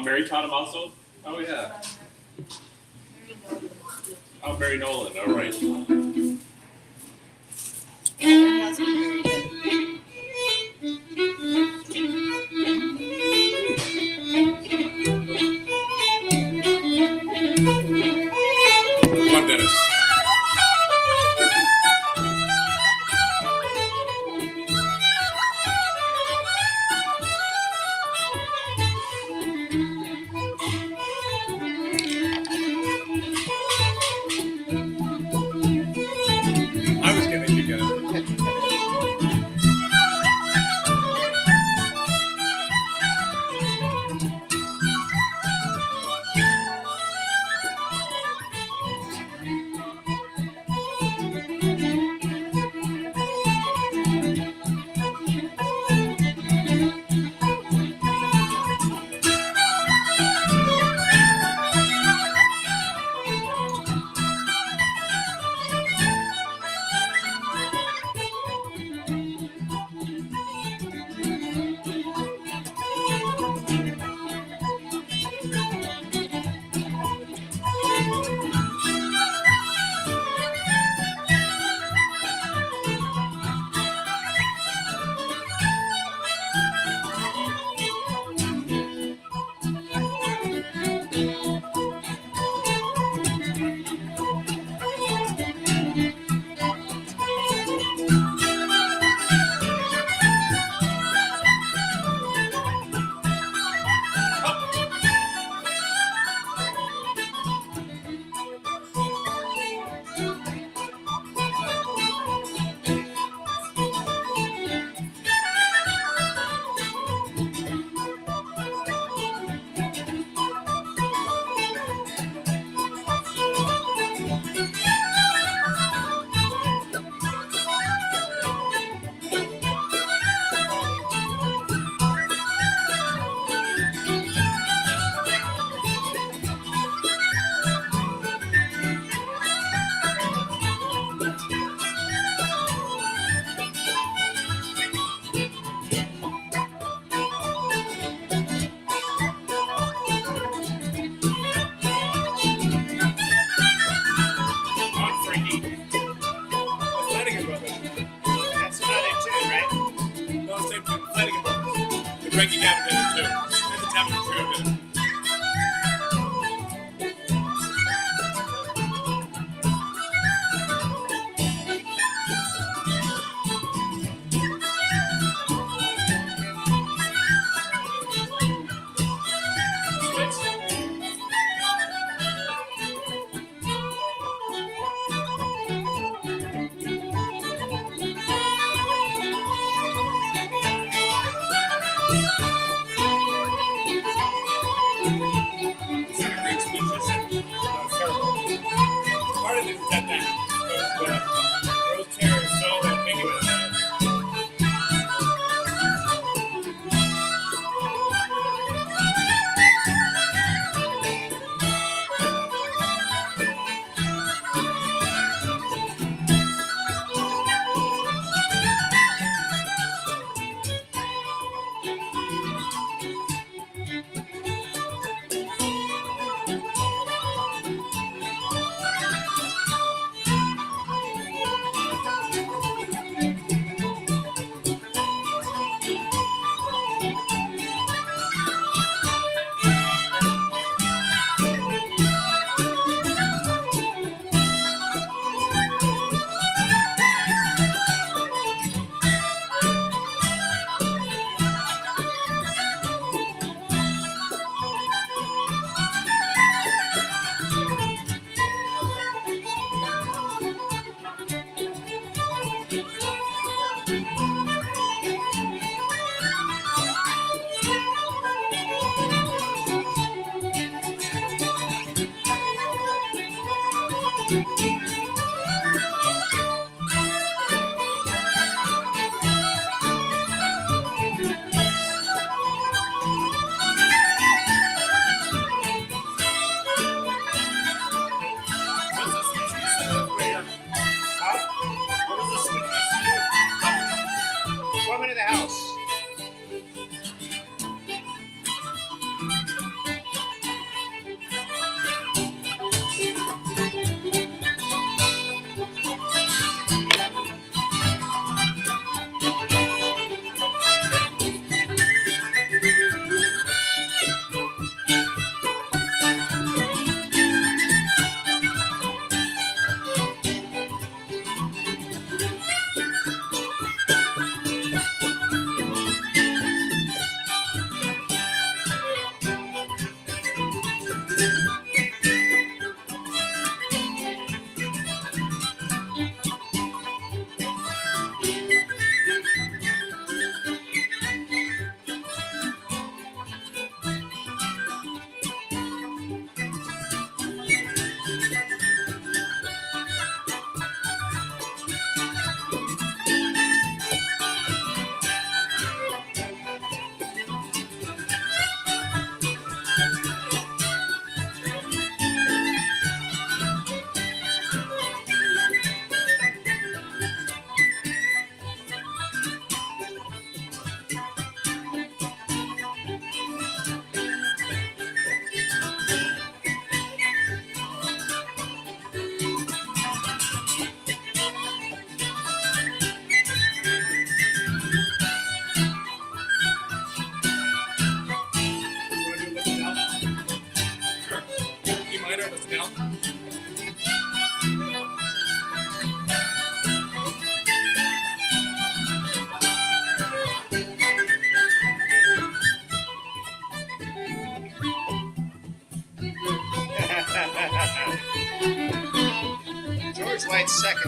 Mary taught him also? Oh, yeah. Oh, Mary Nolan. All right. It has been very good. Come on, Dennis. I was getting you get it. Frankie Gavin did it too. There's a chapter 2 of it.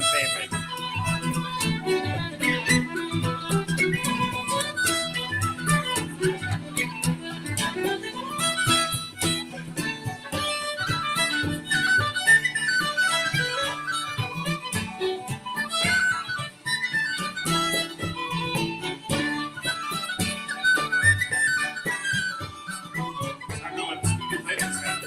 second favorite. I'm going to play this guy.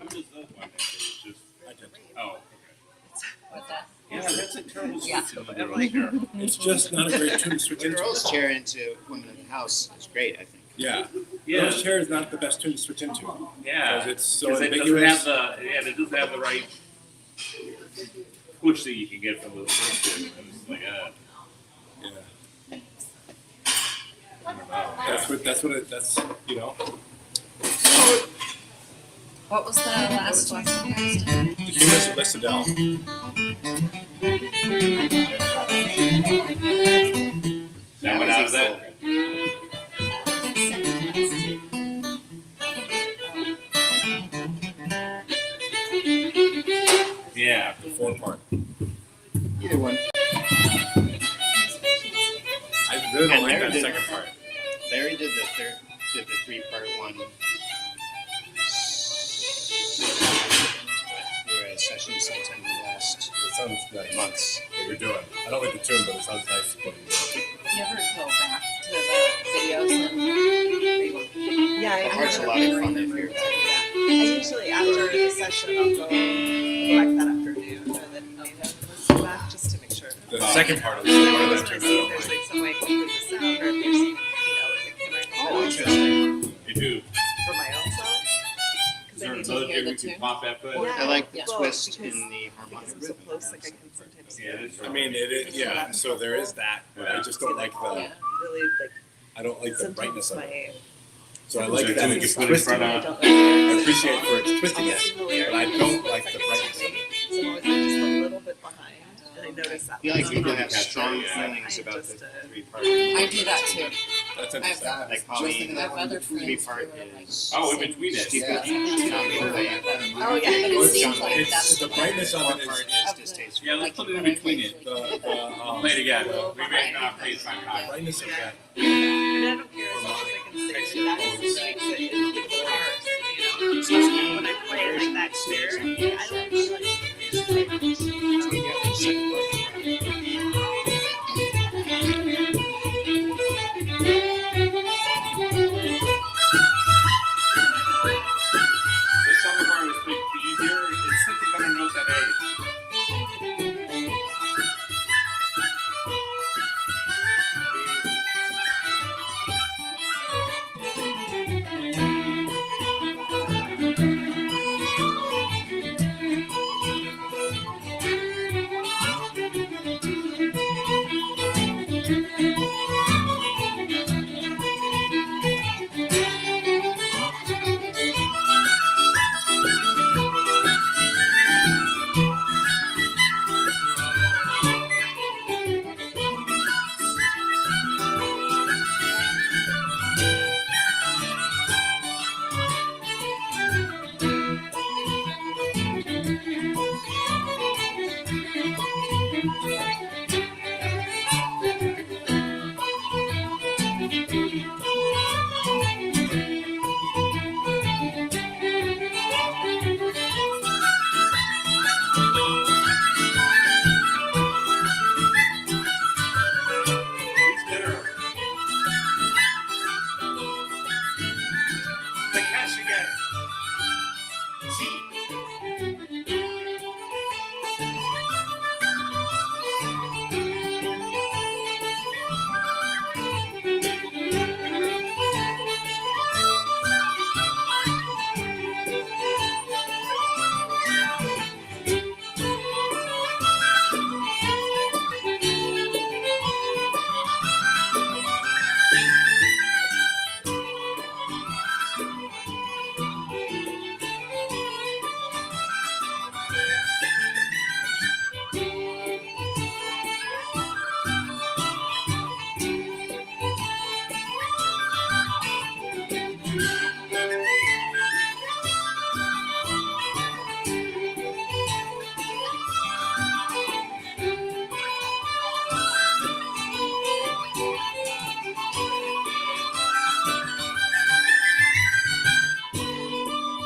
I'm just that one. It's just, oh, okay. With that. Yeah, that's a terrible Yeah. switch in the girl's chair. It's just not a great tune to switch The into. girl's chair into Women in the House is great, I think. Yeah. Yeah, Girl's chair is not the best tune to switch into. yeah. Because it's so 'Cause it doesn't ambiguous. have the, yeah, it doesn't have the right push that you can get from the first two. And it's like, Yeah. I don't know. That's you know. What was the last one? The humorous of Lissadell. That went out of that. Yeah. The 4-part. Either one. I really don't And like Larry that did- second part. Larry did the 3-part one. We were at a session sometime in the last It sounds nice. months. What you're doing. I don't like the tune, but it sounds nice. What You ever go back to the videos and Yeah, I The heart's a have lot of fun if you're I usually after the session I'll go back that afternoon and then listen back just to make sure. The second part of I the one of just that want tune to see I if don't there's like. like some way to improve the sound or if there's if the camera can Oh, interesting. You do. for my own sound. Is Because there I need another hear gig the we can tune. pop that foot? Yeah. I like the Yeah. twist Well, in the because harmonic I'm so rhythm. close, like I can sometimes Yeah, it is. I mean, yeah. So there is that. But I just don't like the. yeah. really like I don't like the brightness sometimes of it. my So I Is like there that a tune it's you can put in twisting. front I of? don't I know. appreciate for it's twisting I'll it, sing the lyrics, but I don't the like the second brightness of time. it. So I'm always like just a little bit behind, and I notice that. I feel like when people I'm have Catch strong that, yeah. feelings about the Just, 3-part. I do that too. That's I interesting. have, Like I Pauline, have other friends who 3-part are like, is Oh, in between it. Steve Yeah. Oh yeah. But it seems like It's that's the brightness of it is 4-part is distasteful. Yeah, let's put it in between it. Play it again. We may not play it the sometime. brightness of that. And I don't care as long as I can sing that just makes it it's the chorus, you know. So when I play it like that clear, I don't feel The summer bar is big. Do you hear? It's such a better note at A. It's dinner. The cash again. See?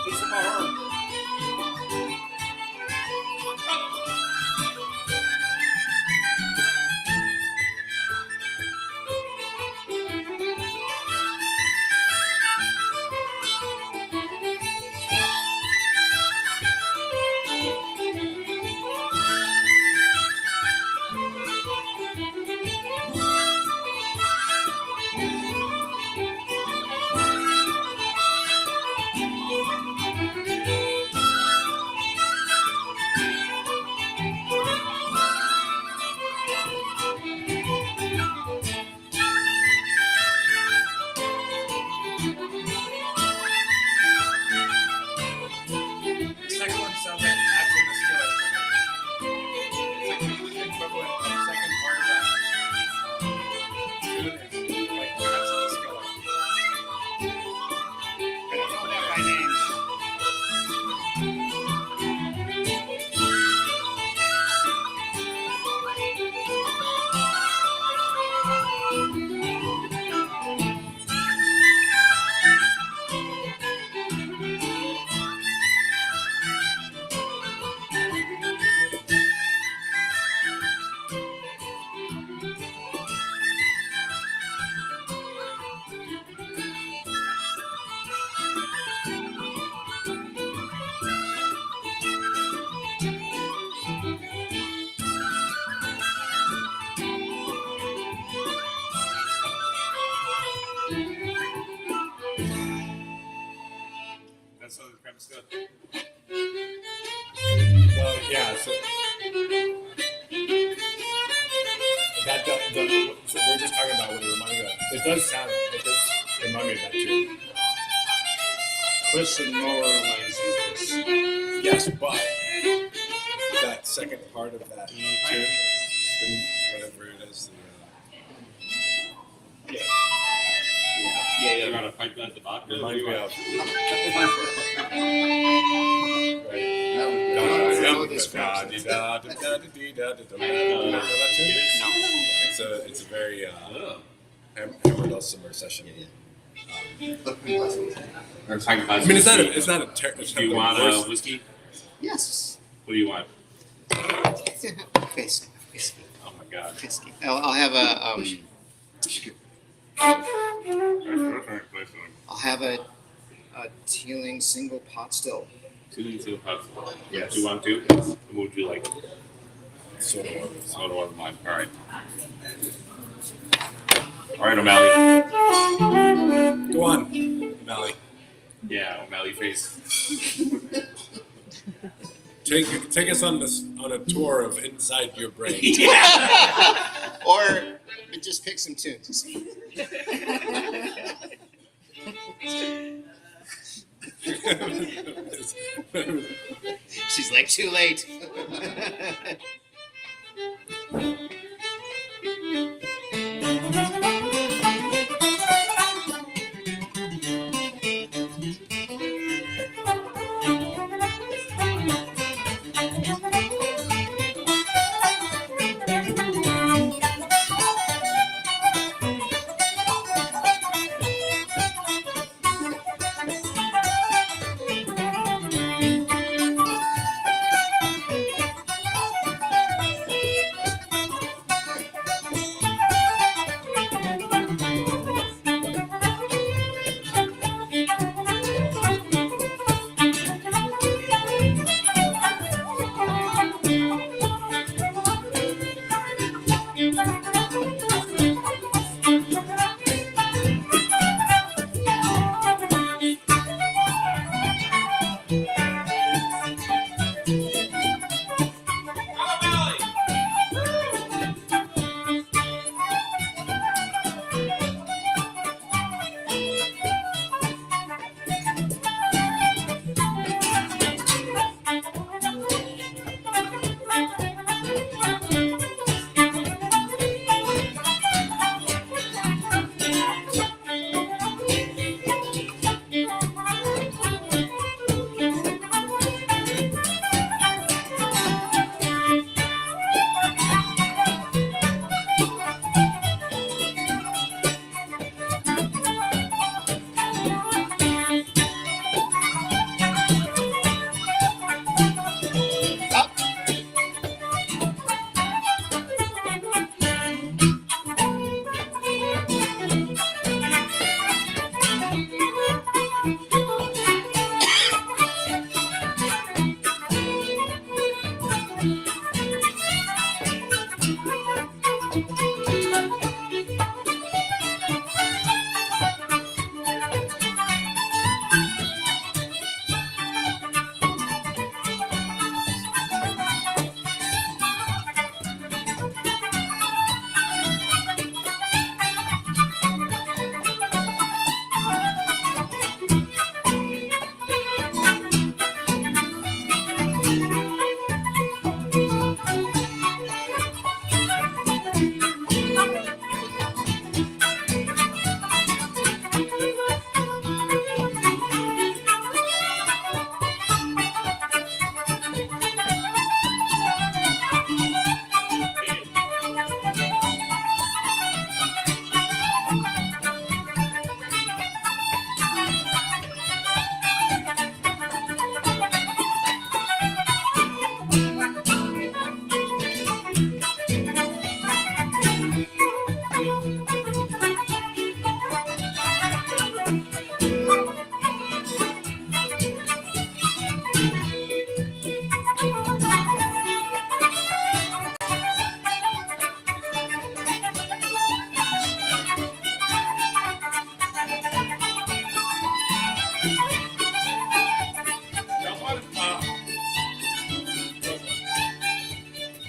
Just about her. Second one sounds like acting the skillet. It's like the equivalent of the second part of that. Tune is like acting the skillet. I don't know that by name. That's kind of skillet. Well, yeah. So so we're just talking about what it reminded me of. It does remind me of that too. Chris and Nora reminds you of this. Yes, but that second part of that tune, whatever it is. Yeah. You're gonna pipe that at the bottom. Reminds me of. It's a very hammer dulcimer session. Or pipe I mean, it's not a Do you want a whiskey? Yes. What do you want? Whiskey. Oh my god. Whiskey. I'll have a I'll have a Teeling single pot still. 2 single pots. Yes. Do you want 2? What would you like? Soda water. Soda water mine. All right. All right, O'Malley. Go on, Mally. Yeah, O'Malley face. Take us on a tour of inside your brain. Or just pick some tunes. She's like, too late.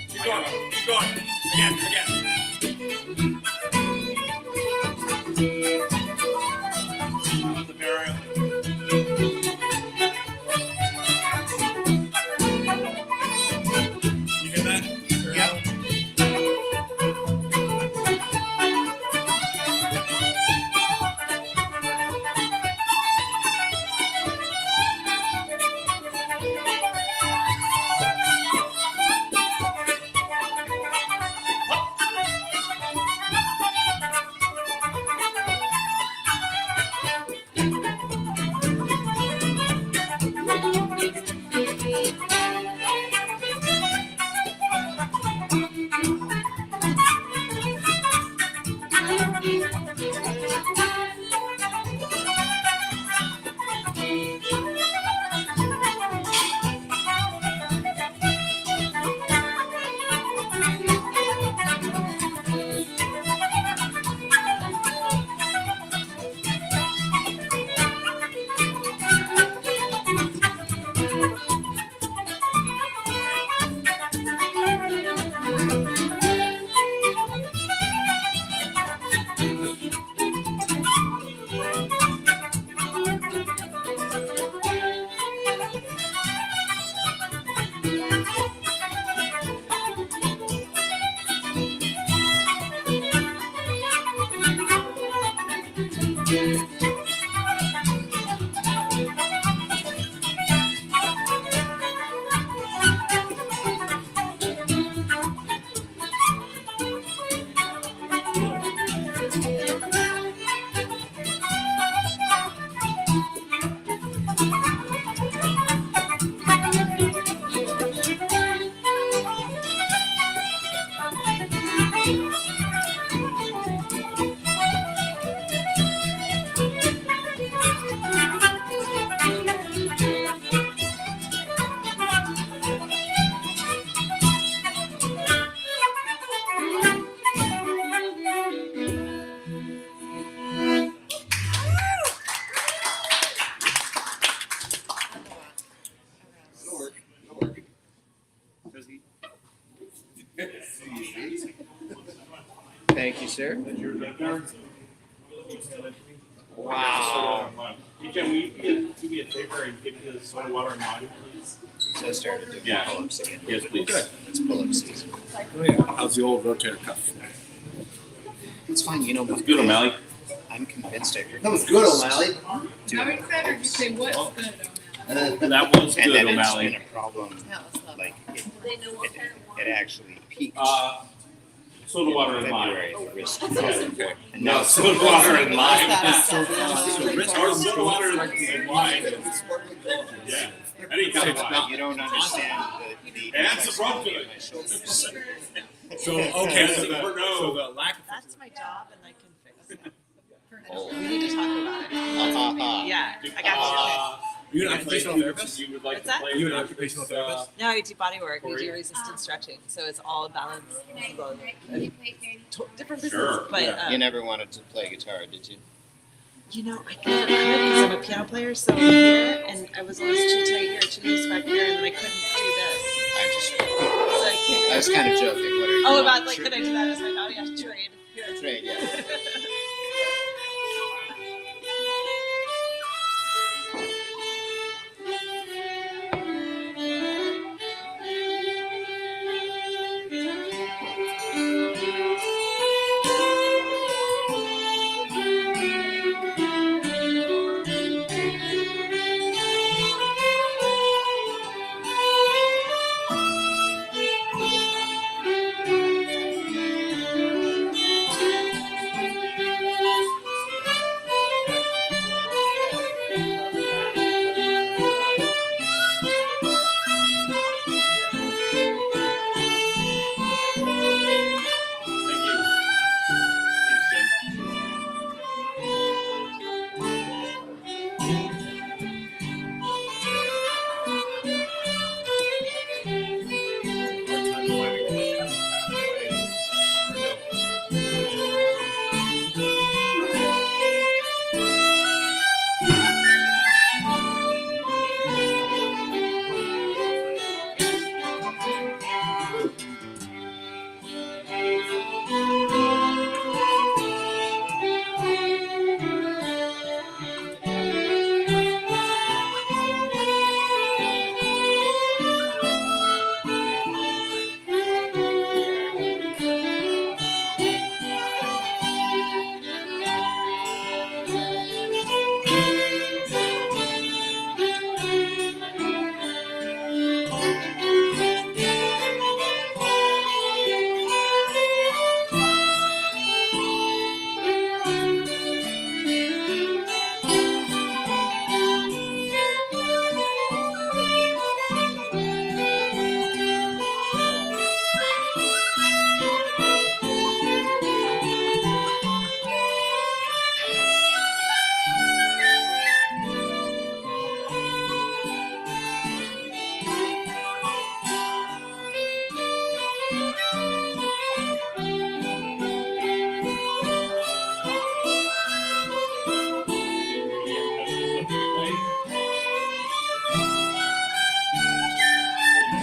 Keep going. Keep going. Again. The barrier. You hear that? Yep. Thank you, sir. Wow. Can we do me a favor and give me the soda water and wine, please? So I started doing Yeah. pull-ups again. Yes, please. Good. It's pull-up season. Oh, yeah. How's the old rotator cuff? It's fine, you know. That's good, O'Malley. I'm convinced I heard That was good, O'Malley. doing pull-ups. say what's good That was And good, then it's O'Malley. been a problem, Yeah, it's not like, They know what kind of it actually peaked Soda water in and lime. February, the risk. Okay. And now it's Soda water and lime. Or Soda water and wine. Yeah. Any kind of wine. You don't understand the And some rum to flexibility it. of my shoulders. So, okay, so No. the lack of That's my job, and I can fix it. We need to talk about it. Yeah, I got you. you an occupational therapist? You would like What's to that? play You an with, occupational therapist? No, I do body work. We do Corey? resistance stretching, so it's all balance. Different business, Sure, but yeah. You never wanted to play guitar, did you? you know, I can't because I'm a piano player. So I'm here, and I was always too tight here, too loose back here, and then I couldn't do this. I'm just. So I can't. I was kind of joking. What are you? Oh, about like could I do that as my hobby? I should trade. Here. Trade, yeah.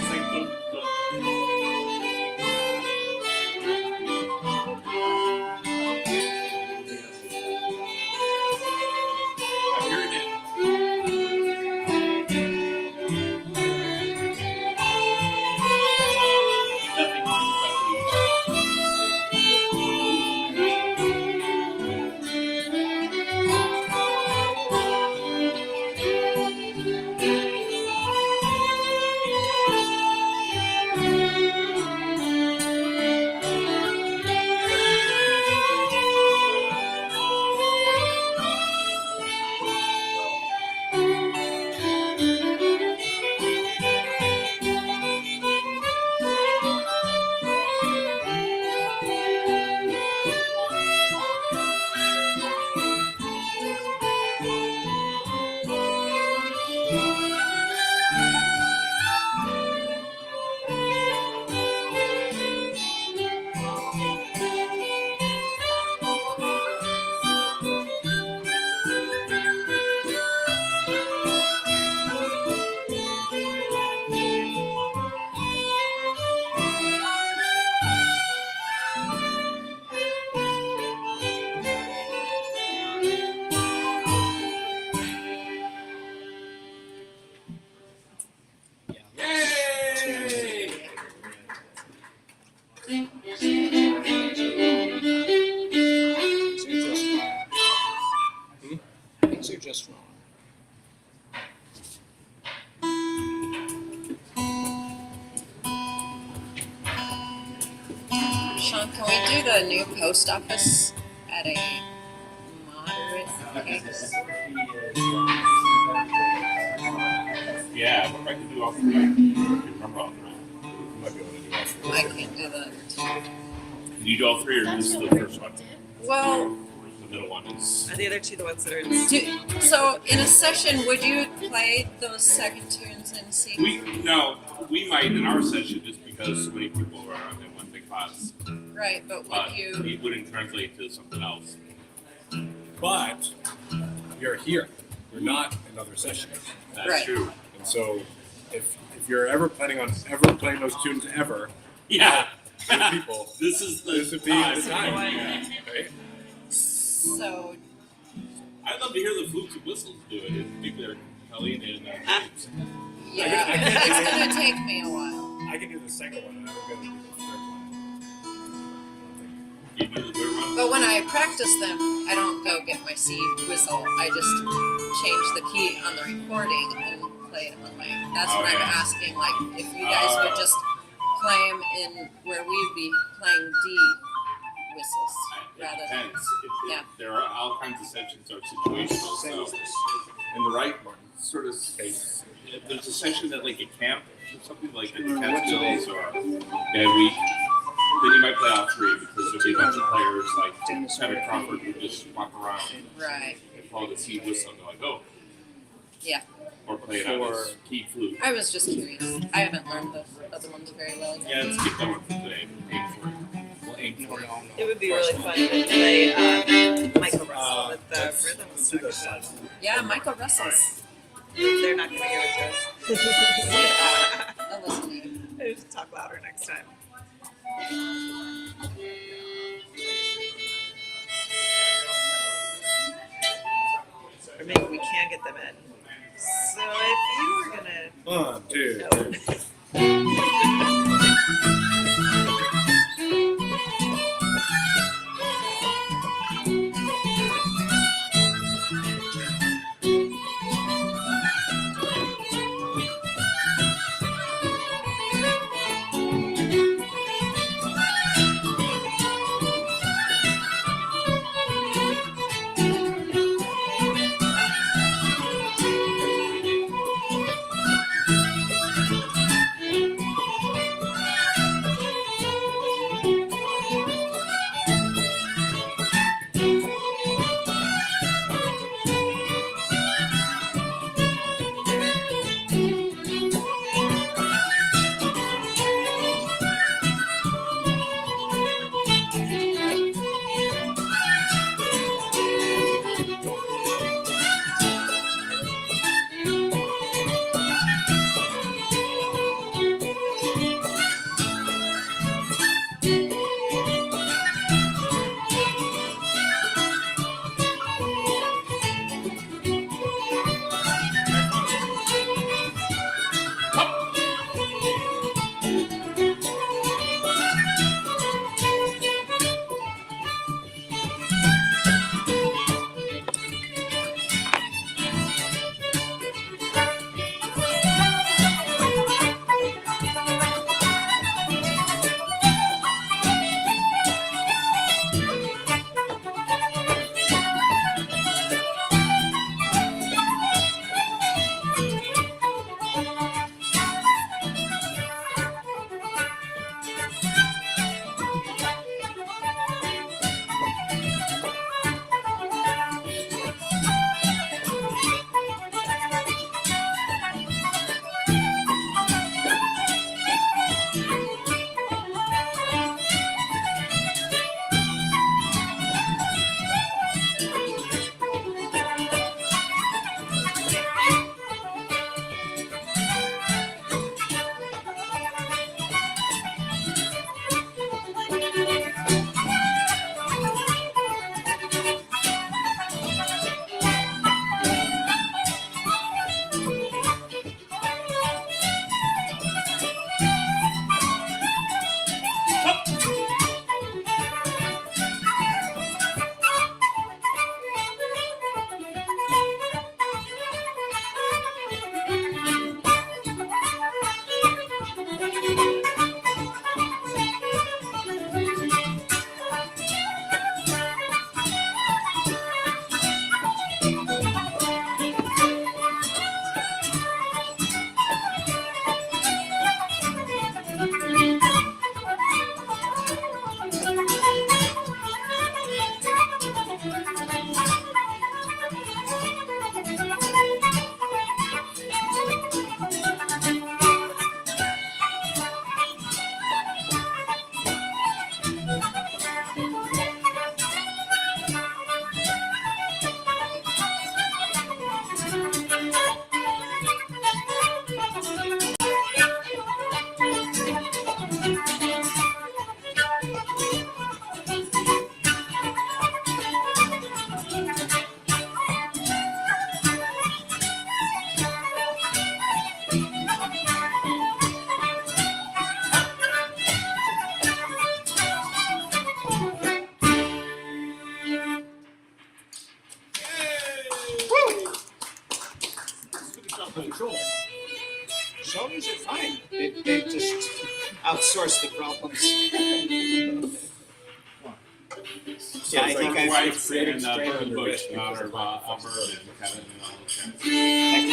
thank you. Thanks, Jen. Things are just wrong. Sean, can we do the new post office at a moderate pace? Yeah, but I can do all three. I can remember all three. You might be able to do all three. I can't do that. Can you do all three or That's just what the we're first one? Well, Or is the middle one is. Are the other two the ones that are in? So in a session, would you play those second tunes in C? We might in our session just because so many people are in one big class. Right, but would you? It wouldn't translate to something else. But you're here. You're not in other sessions. That's Right. true. And so if you're ever planning on ever playing those tunes ever, Yeah. with people, This is the this would be time. the time. Yeah. Right? So I'd love to hear the flutes and whistles do it, in particular Colleen and James. yeah, I can't- it's gonna take me a while. I can do the second one, and I'm going to do the third one. You do the third one? But when I practice them, I don't go get my C whistle. I just change the key on the recording and play it on my. That's Oh, what I'm yeah. asking. Like, if you guys would just play them in where we'd be playing D whistles It rather than. depends. Yeah. There are all kinds of sections are situational. So in the right one, sort of space. If there's a section at like a camp or something like at the Catskills or Bad Week, then you might play all three because there'll be a bunch of players like Senator Crawford who just walk around Right. and follow the key whistle and they're like, oh. Yeah. Or play it on his key flute. I was just curious. I haven't learned the other ones very well yet. Yeah, let's keep going for today. Aim for it. We'll aim for it. It would be really fun to play Michael Russell with the rhythm section. Yeah, Michael Russell's. They're not going to give it to us. I'll listen to you. I just talk louder next time. Or maybe we can get them in. So if you were gonna 1, 2, no. 3. source of the problems. So Yeah, I it's think like I've whites created and strain burn under bush, risk not because or of umber and kind of, you know.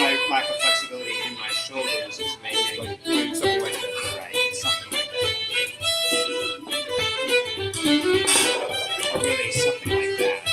like my lack of flexibility in my shoulders is making Like doing something like this. right something like that. Or really something like that.